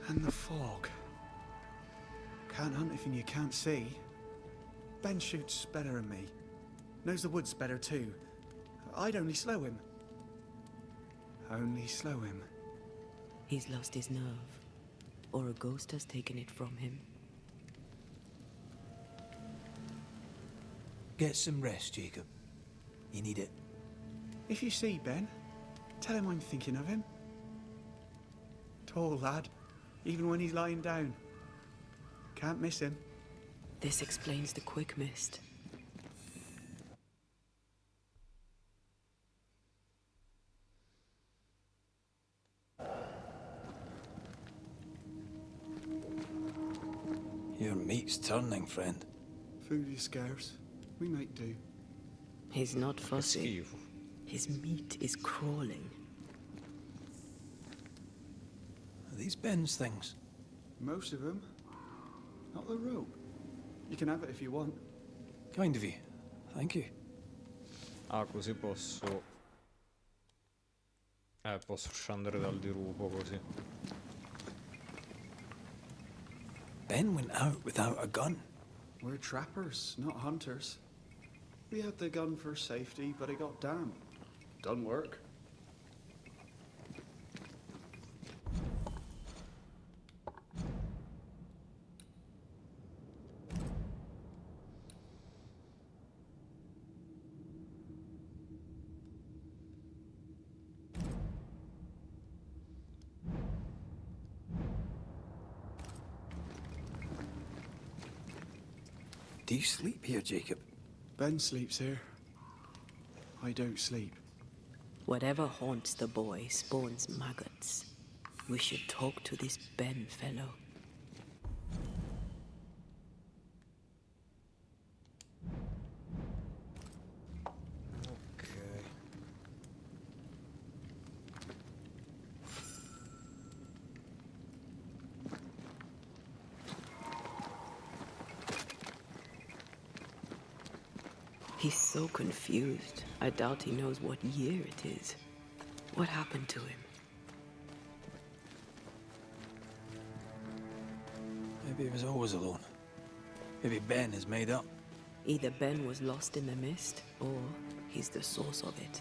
and the fog. Can't hunt if you can't see. Ben shoots better than me. Knows the woods better too. I'd only slow him. Only slow him.
He's lost his nerve, or a ghost has taken it from him.
Get some rest, Jacob. You need it.
If you see Ben, tell him I'm thinking of him. Tall lad, even when he's lying down. Can't miss him.
This explains the quick mist.
Your meat's turning, friend.
Food is scarce. We make do.
He's not
Che
fussy.
schifo.
His meat is crawling.
Are these Ben's things?
Most of them. Not the rope. You can have it if you want.
Kind of you. Thank you.
Ah, così posso... posso scendere dal dirupo così.
Ben went out without a gun.
We're trappers, not hunters. We had the gun for safety, but it got damp. Done work.
Do you sleep here, Jacob?
Ben sleeps here. I don't sleep.
Whatever haunts the boy spawns maggots. We should talk to this Ben fellow. He's so confused. I doubt he knows what year it is. What happened to him?
Maybe he was always alone. Maybe Ben is made up.
Either Ben was lost in the mist, or he's the source of it.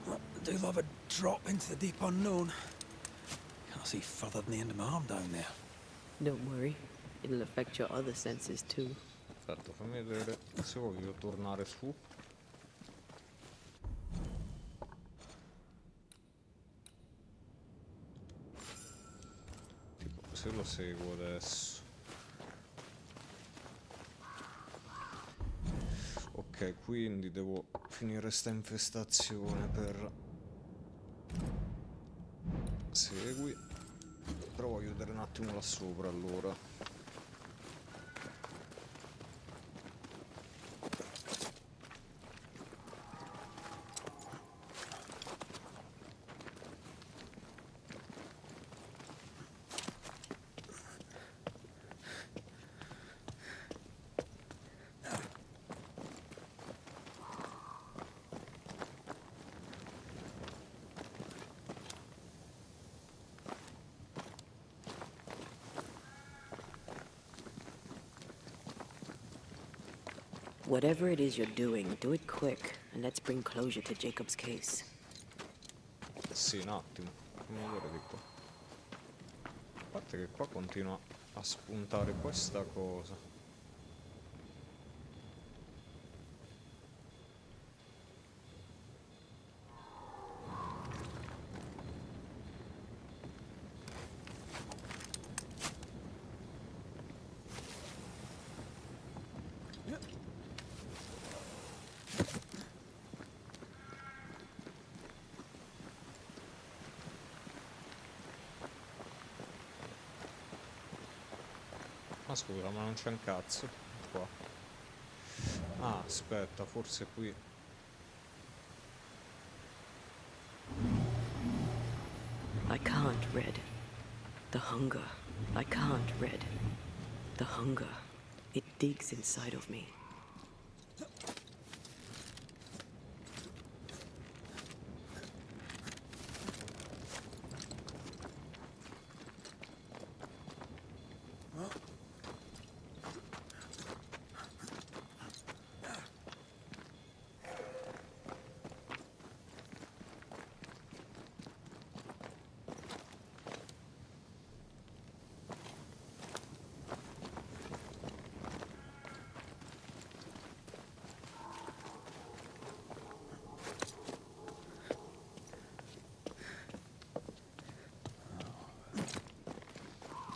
I do love a drop into the deep unknown. Can't see further than the end of my arm down there.
Don't worry. It'll affect your other senses too.
Aspetta, fammi vedere se voglio tornare su. Tipo, se lo seguo adesso. Ok, quindi devo finire sta infestazione per... Segui. Però voglio vedere un attimo là sopra allora.
Whatever it is you're doing, do it quick, and let's bring closure to Jacob's case.
Sì, un attimo. Fammi vedere di qua. A parte che qua continua a spuntare questa cosa. Ma scusa, ma non c'è un cazzo qua. Ah, aspetta, forse qui.
I can't, Red. The hunger. I can't, Red. The hunger. It digs inside of me.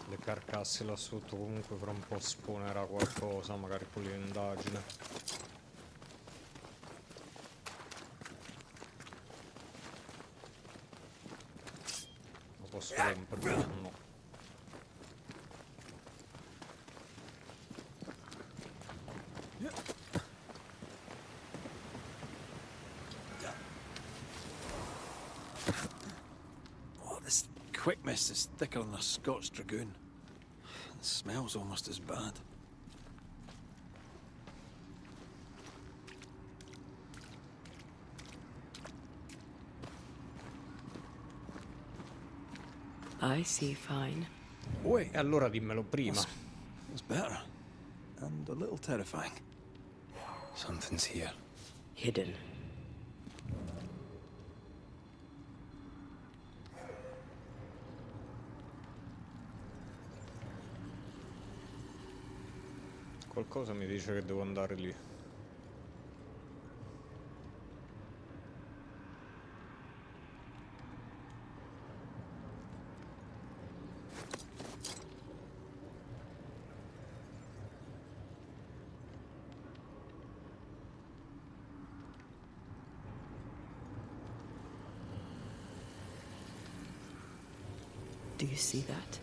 Le carcasse là sotto comunque fra un po' spawnerà qualcosa, magari con l'indagine. Lo posso rompere? No.
Oh, this quick mist is thicker than a Scots dragoon. It smells almost as bad.
I see fine.
Wait.
E allora dimmelo prima.
It's better. And a little terrifying. Something's here.
Hidden.
Qualcosa mi dice che devo andare lì.
Do you see that?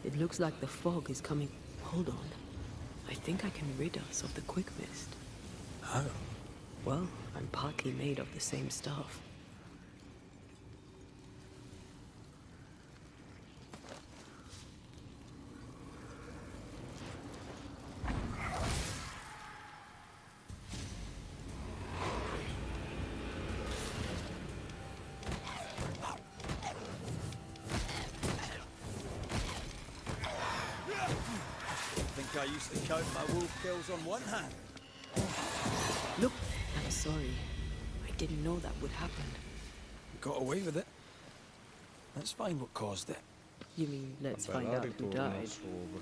It looks like the fog is coming. Hold on. I think I can rid us of the quick mist.
How?
Well, I'm partly made of the same stuff.
I used to count my wolf kills on one hand.
Look, I'm sorry. I didn't know that would happen.
Got away with it. Let's find what caused it.
You mean, let's
Vabbè,
find
là
out who
ritorno
died?
sopra.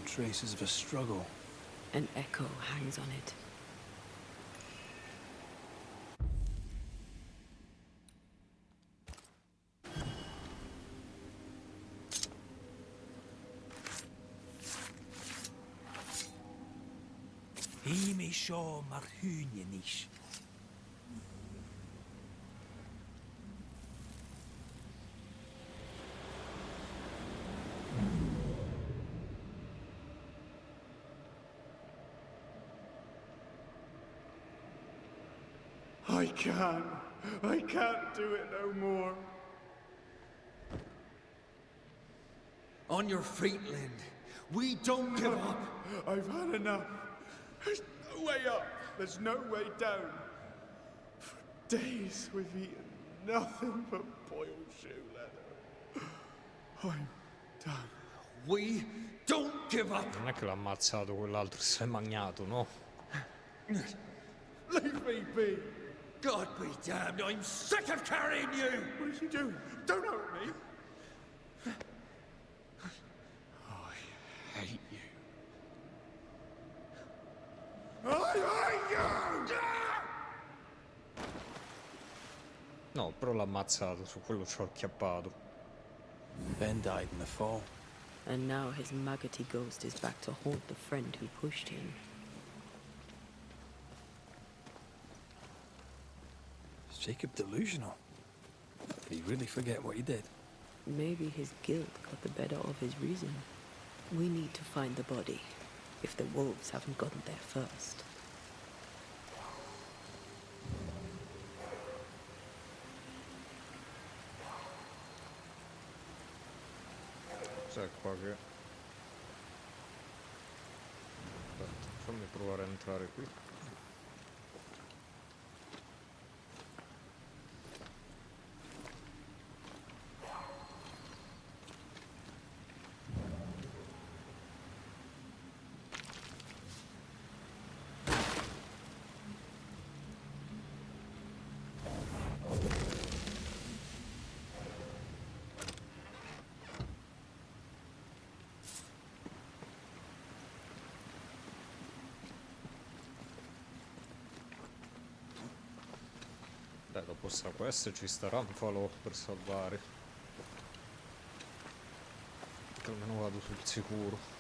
Traces of a struggle.
An echo hangs on it.
Himi sho marhunyanish.
I can't do it no more.
On your feet, Lind. We don't give up.
I've had enough. There's no way up. There's no way down. For days we've eaten nothing but boiled shoe leather. I'm done.
We don't give up.
Non è che l'ha ammazzato quell'altro, si è magnato, no?
Leave me be.
God be damned, I'm sick of carrying you!
What are you doing? Don't hurt me. I hate you.
No, però l'ha ammazzato, su quello ci ho acchiappato.
Ben died in the fall.
And now his maggoty ghost is back to haunt the friend who pushed him.
Is Jacob delusional? Did he really forget what he did?
Maybe his guilt got the better of his reason. We need to find the body, if the wolves haven't gotten there first.
Cos'è qua che... Aspetta, fammi provare a entrare qui. Dai, dopo sta quest ci starà un falò per salvare. Che almeno vado sul sicuro.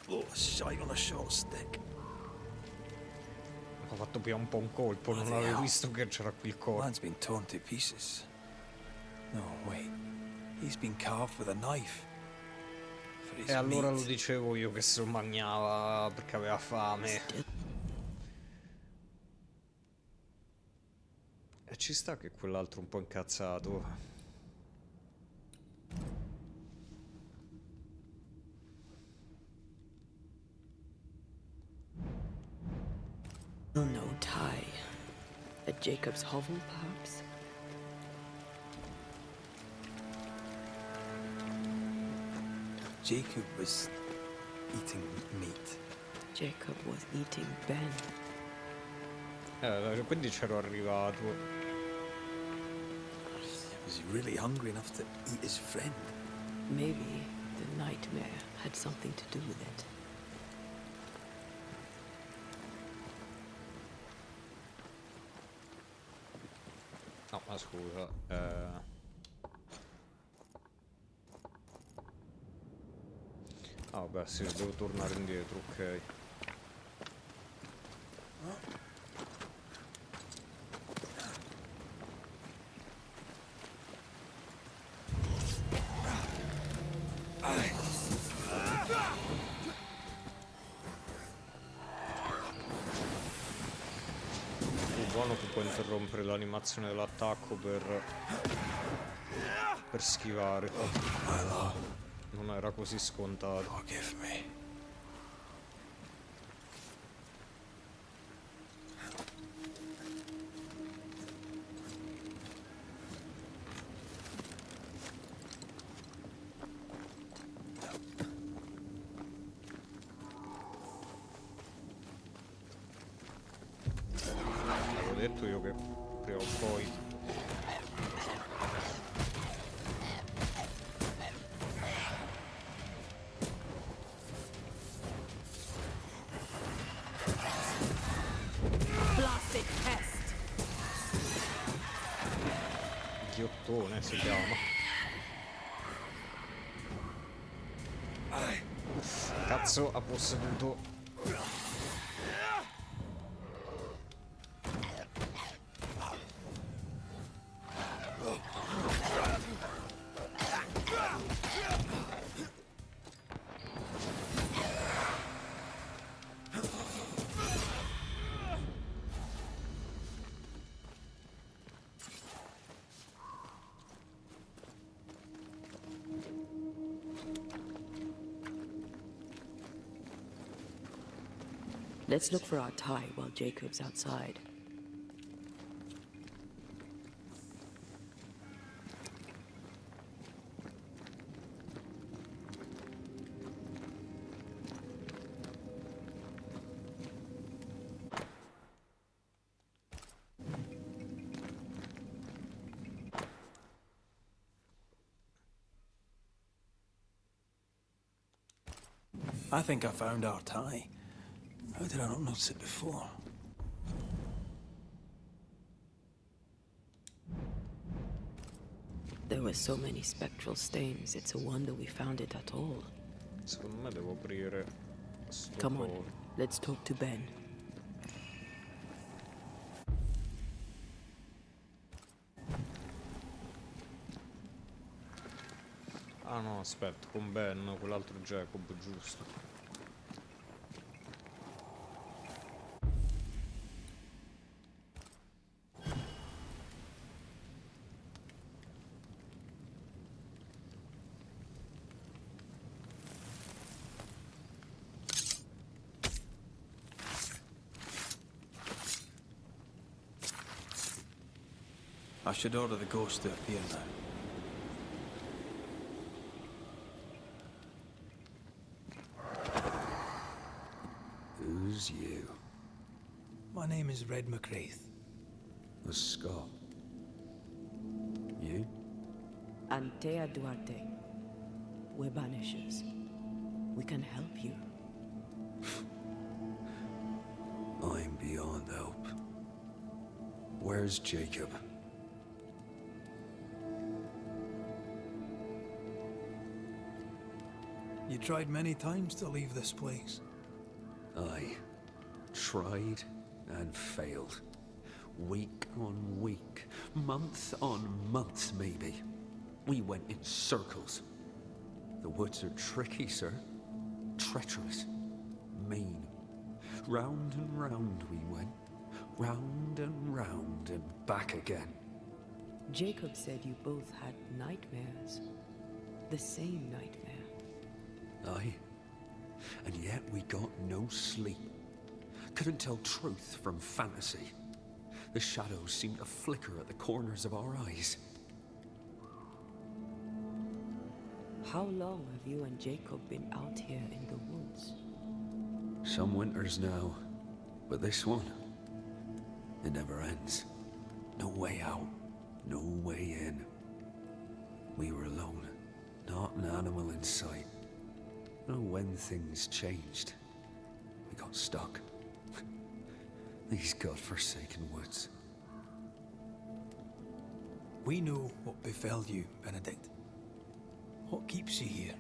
blow a shite on a short stick.
Ho fatto prima un po' un colpo, non avevo visto che c'era qui il corpo.
Man's been torn to pieces. No, wait. He's been carved with a knife. For his
E allora
meat.
lo dicevo io che se lo mangiava perché aveva fame. E ci sta che quell'altro un po' incazzato.
Oh no, Ty. At Jacob's hovel, perhaps?
Jacob was eating meat.
Jacob was eating Ben.
Quindi c'ero arrivato.
Was he really hungry enough to eat his friend?
Maybe the nightmare had something to do with it.
No, ma scusa. Ah, beh, sì, devo tornare indietro, ok. Buono che può interrompere l'animazione dell'attacco per schivare. Non era così scontato.
Forgive me.
Avevo detto io che prima o poi.
Blasted pest!
Ghiottone si chiama. Cazzo, ha posseduto.
Let's look for our Ty while Jacob's outside.
I think I found our tie. How did I not notice it before?
There were so many spectral stains, it's a wonder we found it at all.
Secondo me devo aprire sto
Come on,
coso.
let's talk to Ben.
Ah no, aspetta, con Ben, quell'altro Jacob, giusto.
I should order the ghost to appear now.
Who's you?
My name is Red McCraith.
A Scot. You?
Antea Duarte. We're Banishers. We can help you.
I'm beyond help. Where's Jacob?
You'd tried many times to leave this place.
Aye. Tried and failed. Week on week, month on month maybe. We went in circles. The woods are tricky, sir. Treacherous. Mean. Round and round we went. Round and back again.
Jacob said you both had nightmares. The same nightmare.
Aye. And yet we got no sleep. Couldn't tell truth from fantasy. The shadows seemed to flicker at the corners of our eyes.
How long have you and Jacob been out here in the woods?
Some winters now, but this one, it never ends. No way out, no way in. We were alone, not an animal in sight. Oh, when things changed, we got stuck. These godforsaken woods.
We know what befell you, Benedict. What keeps you here?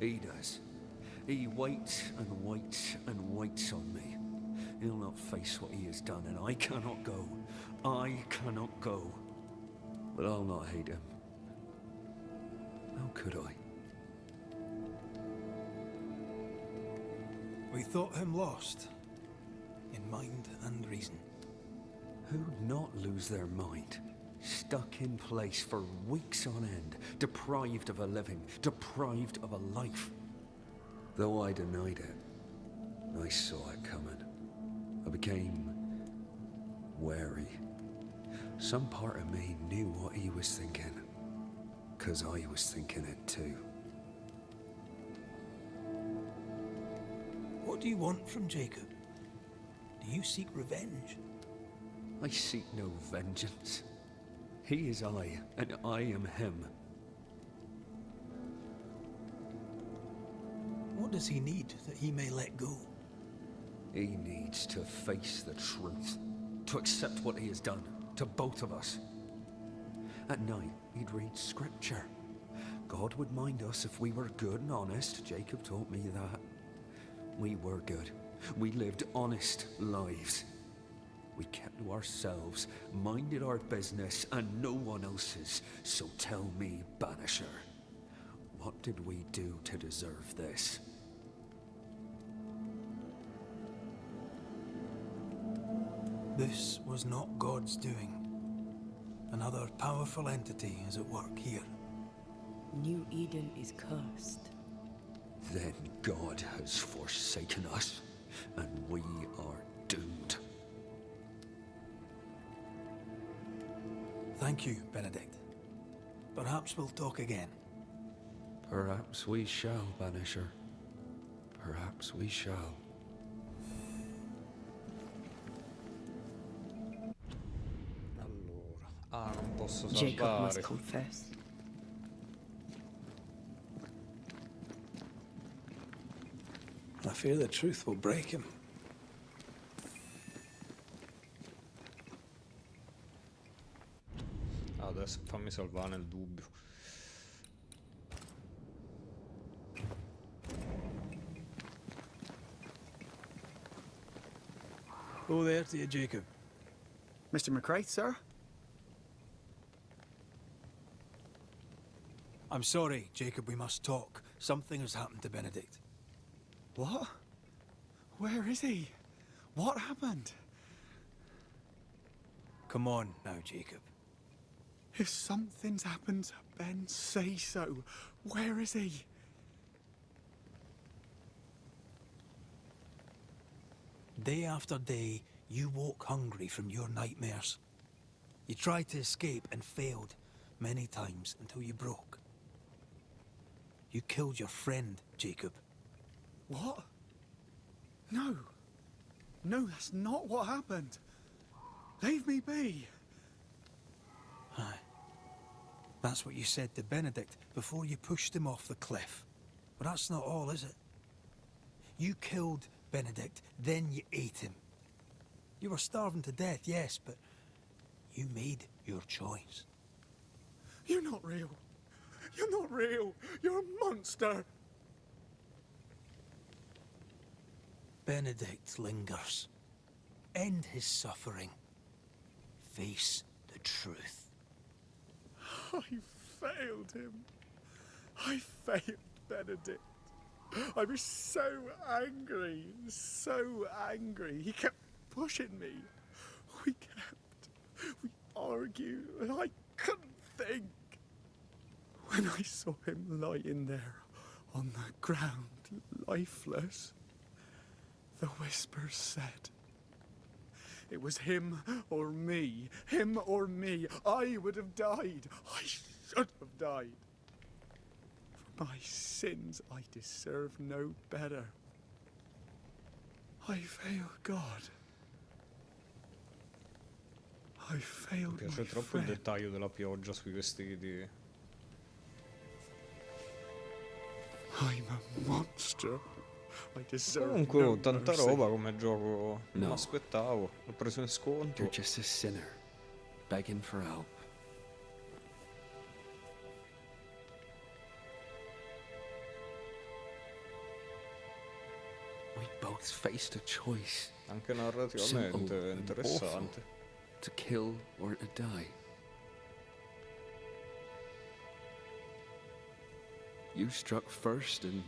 He does. He waits and waits and waits on me. He'll not face what he has done, and I cannot go. I cannot go. But I'll not hate him. How could I?
We thought him lost, in mind and reason.
Who'd not lose their mind? Stuck in place for weeks on end, deprived of a living, deprived of a life. Though I denied it, I saw it coming. I became wary. Some part of me knew what he was thinking, 'cause I was thinking it too.
What do you want from Jacob? Do you seek revenge?
I seek no vengeance. He is I, and I am him.
What does he need that he may let go?
He needs to face the truth, to accept what he has done to both of us. At night, he'd read scripture. God would mind us if we were good and honest. Jacob taught me that. We were good. We lived honest lives. We kept to ourselves, minded our business and no one else's. So tell me, Banisher, what did we do to deserve this?
This was not God's doing. Another powerful entity is at work here.
New Eden is cursed.
Then God has forsaken us, and we are doomed.
Thank you, Benedict. Perhaps we'll talk again.
Perhaps we shall, Banisher. Perhaps we shall.
Allora, non posso
Jacob must
salvare.
confess.
I fear the truth will break him.
Adesso fammi salvare nel dubbio.
Oh, there to you, Jacob.
Mr. McCraith, sir?
I'm sorry, Jacob, we must talk. Something has happened to Benedict.
What? Where is he? What happened?
Come on now, Jacob.
If something's happened to Ben, say so. Where is he?
Day after day, you woke hungry from your nightmares. You tried to escape and failed many times until you broke. You killed your friend, Jacob.
What? No. No, that's not what happened. Leave me be.
Aye. That's what you said to Benedict before you pushed him off the cliff. But that's not all, is it? You killed Benedict, then you ate him. You were starving to death, yes, but you made your choice.
You're not real. You're not real. You're a monster.
Benedict lingers. End his suffering. Face the truth.
I failed him. I failed Benedict. I was so angry, so angry. He kept pushing me. We argued, and I couldn't think. When I saw him lying there on the ground, lifeless, the whispers said, it was him or me, him or me. I would have died. I should have died. For my sins, I deserve no better. I failed God. I failed
Mi piace
my
troppo il
friend.
dettaglio della pioggia sui vestiti.
I'm a monster. I deserve
Comunque,
no
tanta
mercy.
roba come gioco. Non
No.
aspettavo. L'ho preso in sconto.
You're just a sinner, begging for help. We both faced a choice.
Anche narrativamente
Simple
è
and
interessante.
awful. To kill or to die. You struck first, and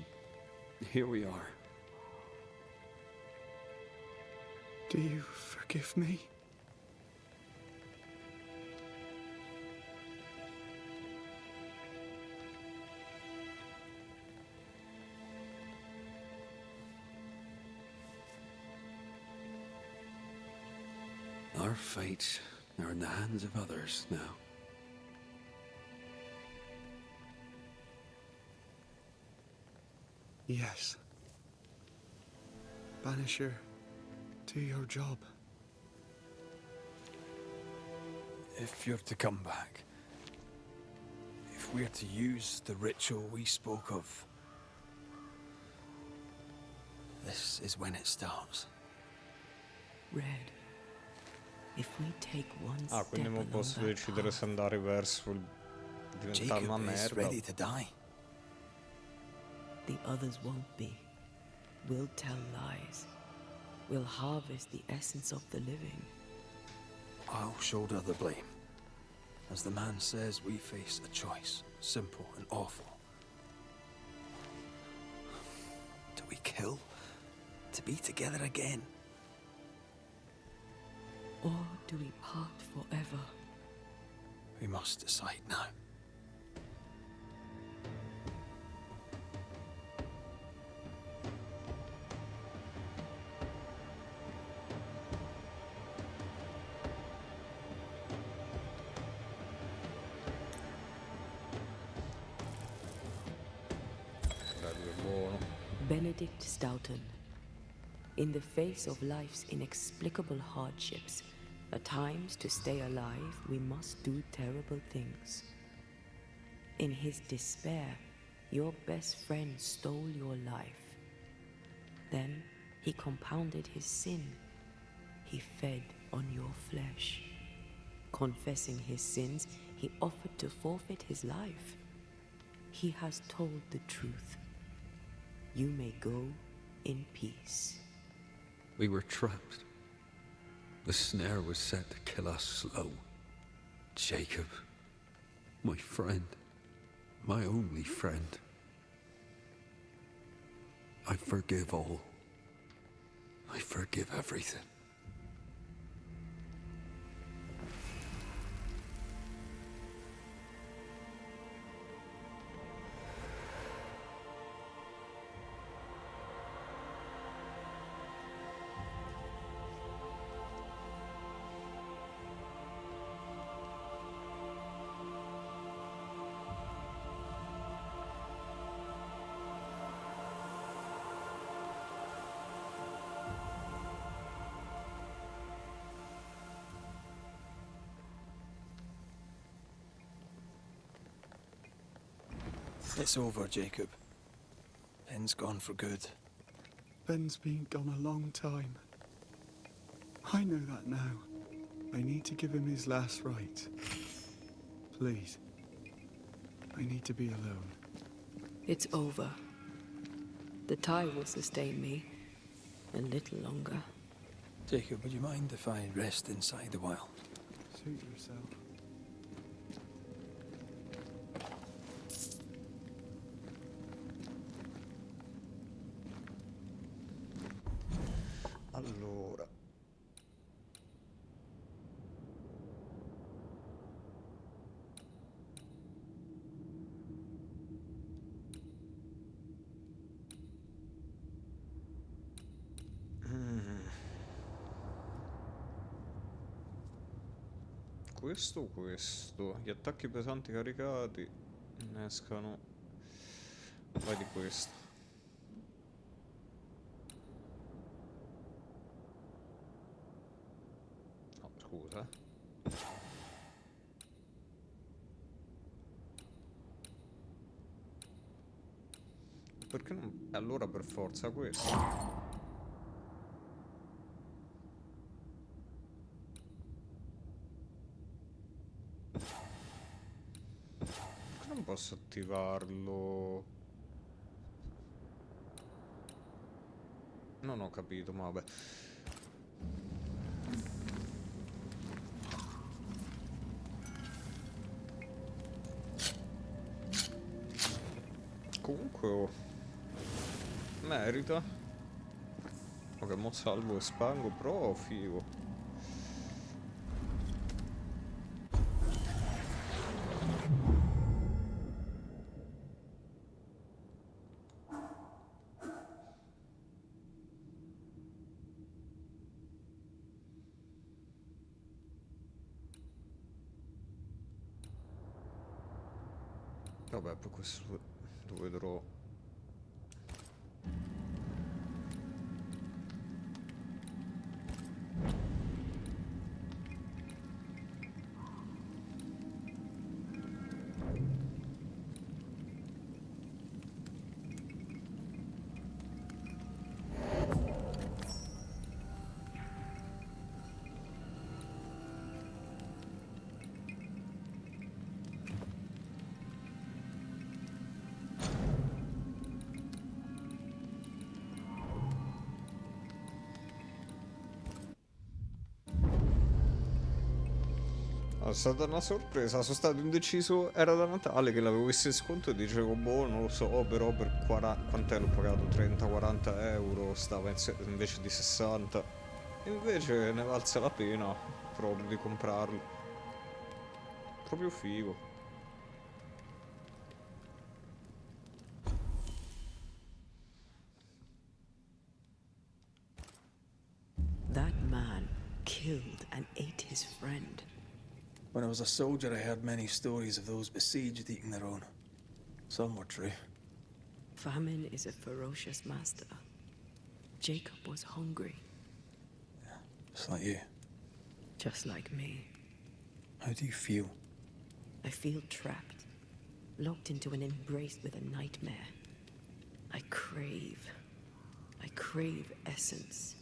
here we are.
Do you forgive me?
Our fates are in the hands of others now.
Yes. Banisher, do your job.
If you're to come back, if we're to use the ritual we spoke of, this is when it starts.
Red, if we take one
Ah,
step
quindi mo
along
posso
that
decidere se andare verso il diventare una
Jacob is
merda.
ready to die.
The others won't be. We'll tell lies. We'll harvest the essence of the living.
I'll shoulder the blame. As the man says, we face a choice, simple and awful. Do we kill to be together again?
Or do we part forever?
We must decide now.
Bello e buono.
Benedict Stoughton. In the face of life's inexplicable hardships, at times to stay alive, we must do terrible things. In his despair, your best friend stole your life. Then he compounded his sin. He fed on your flesh. Confessing his sins, he offered to forfeit his life. He has told the truth. You may go in peace.
We were trapped. The snare was set to kill us slow. Jacob, my friend, my only friend. I forgive all. I forgive everything.
It's over, Jacob. Ben's gone for good.
Ben's been gone a long time. I know that now. I need to give him his last right. Please. I need to be alone.
It's over. The tie will sustain me. A little longer.
Jacob, would you mind if I rest inside a while?
Suit yourself.
Allora. Questo. Gli attacchi pesanti caricati innescano. Vai di questo. No, scusa. Perché non... Allora per forza questo. Non posso attivarlo. Non ho capito, ma vabbè. Comunque merita. Ok, mo salvo e spango, però figo. Vabbè, poi questo lo vedrò. È stata una sorpresa, sono stato indeciso, era da Natale che l'avevo visto in sconto e dicevo, boh, non lo so, però per 40, quant'è l'ho pagato? 30-40 euro, stava invece di 60. E invece ne valse la pena proprio di comprarlo. Proprio figo.
That man killed and ate his friend.
When I was a soldier, I heard many stories of those besieged eating their own. Some were true.
Famine is a ferocious master. Jacob was hungry.
Yeah, just like you.
Just like me.
How do you feel?
I feel trapped, locked into an embrace with a nightmare. I crave essence.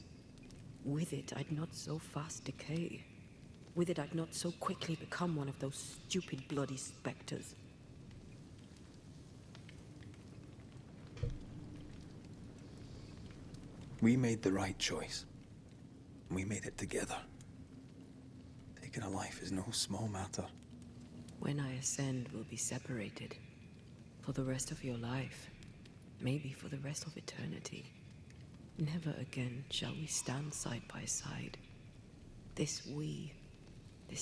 With it, I'd not so fast decay. With it, I'd not so quickly become one of those stupid bloody specters.
We made the right choice. We made it together. Taking a life is no small matter.
When I ascend, we'll be separated. For the rest of your life. Maybe for the rest of eternity. Never again shall we stand side by side. This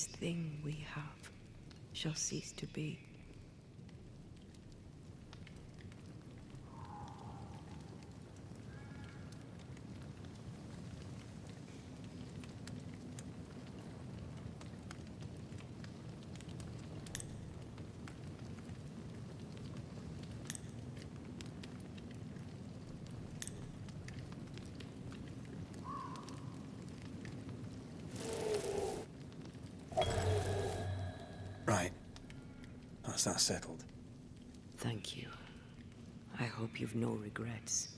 thing we have, shall cease to be.
Right. That's that settled.
Thank you. I hope you've no regrets.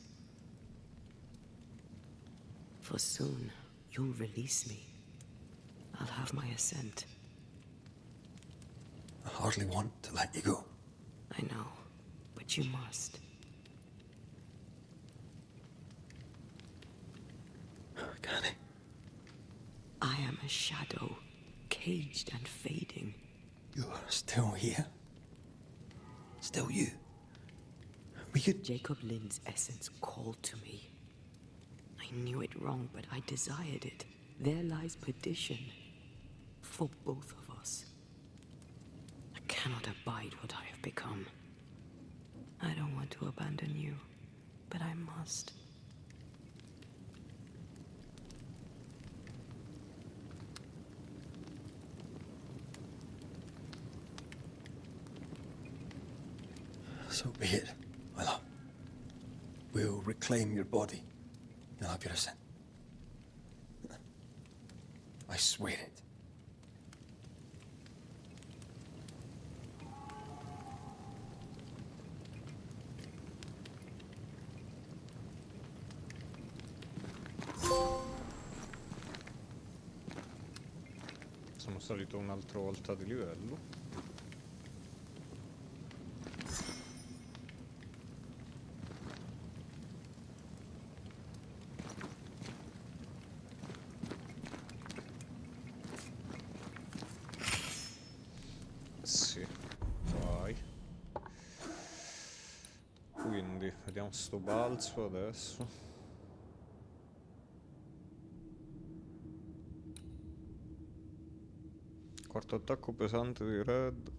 For soon, you'll release me. I'll have my ascent.
I hardly want to let you go.
I know, but you must.
Canny.
I am a shadow, caged and fading.
You're still here? Still you? We could...
Jacob Lind's essence called to me. I knew it wrong, but I desired it. There lies perdition. For both of us. I cannot abide what I have become. I don't want to abandon you, but I must.
So be it, my love. We'll reclaim your body. You'll have your ascent. I swear it.
Sono salito un'altra volta di livello. Sì, vai. Quindi, vediamo sto balzo adesso. Quarto attacco pesante di Red.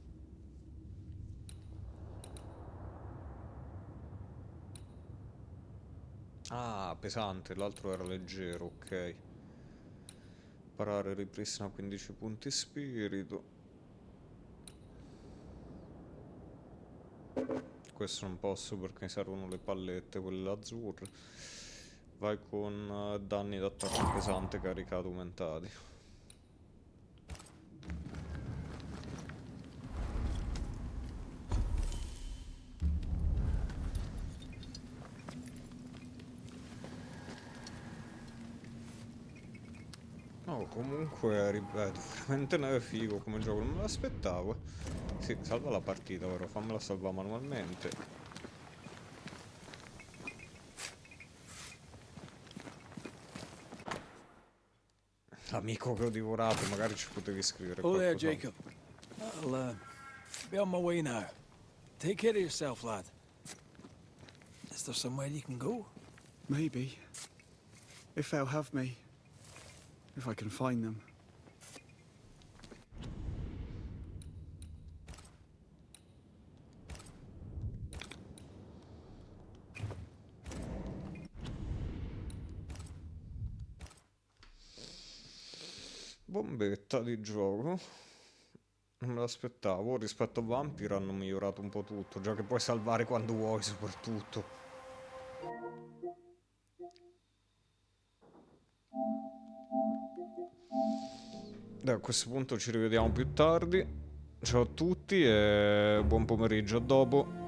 Ah, pesante, l'altro era leggero, ok. Parare ripristina 15 punti spirito. Questo non posso perché mi servono le pallette, quelle azzurre. Vai con danni d'attacco pesante caricato aumentati. No, comunque, ripeto, veramente ne è figo come gioco, non me l'aspettavo. Sì, salva la partita, però fammela salvare manualmente. L'amico che ho divorato, magari ci potevi scrivere
Oh there,
qualcosa.
Jacob. I'll be on my way now. Take care of yourself, lad. Is there somewhere you can go?
Maybe. If they'll have me. If I can find them.
Bombetta di gioco. Non me l'aspettavo. Rispetto a Vampire hanno migliorato un po' tutto. Già che puoi salvare quando vuoi, soprattutto. Dai, a questo punto ci rivediamo più tardi. Ciao a tutti e buon pomeriggio, a dopo.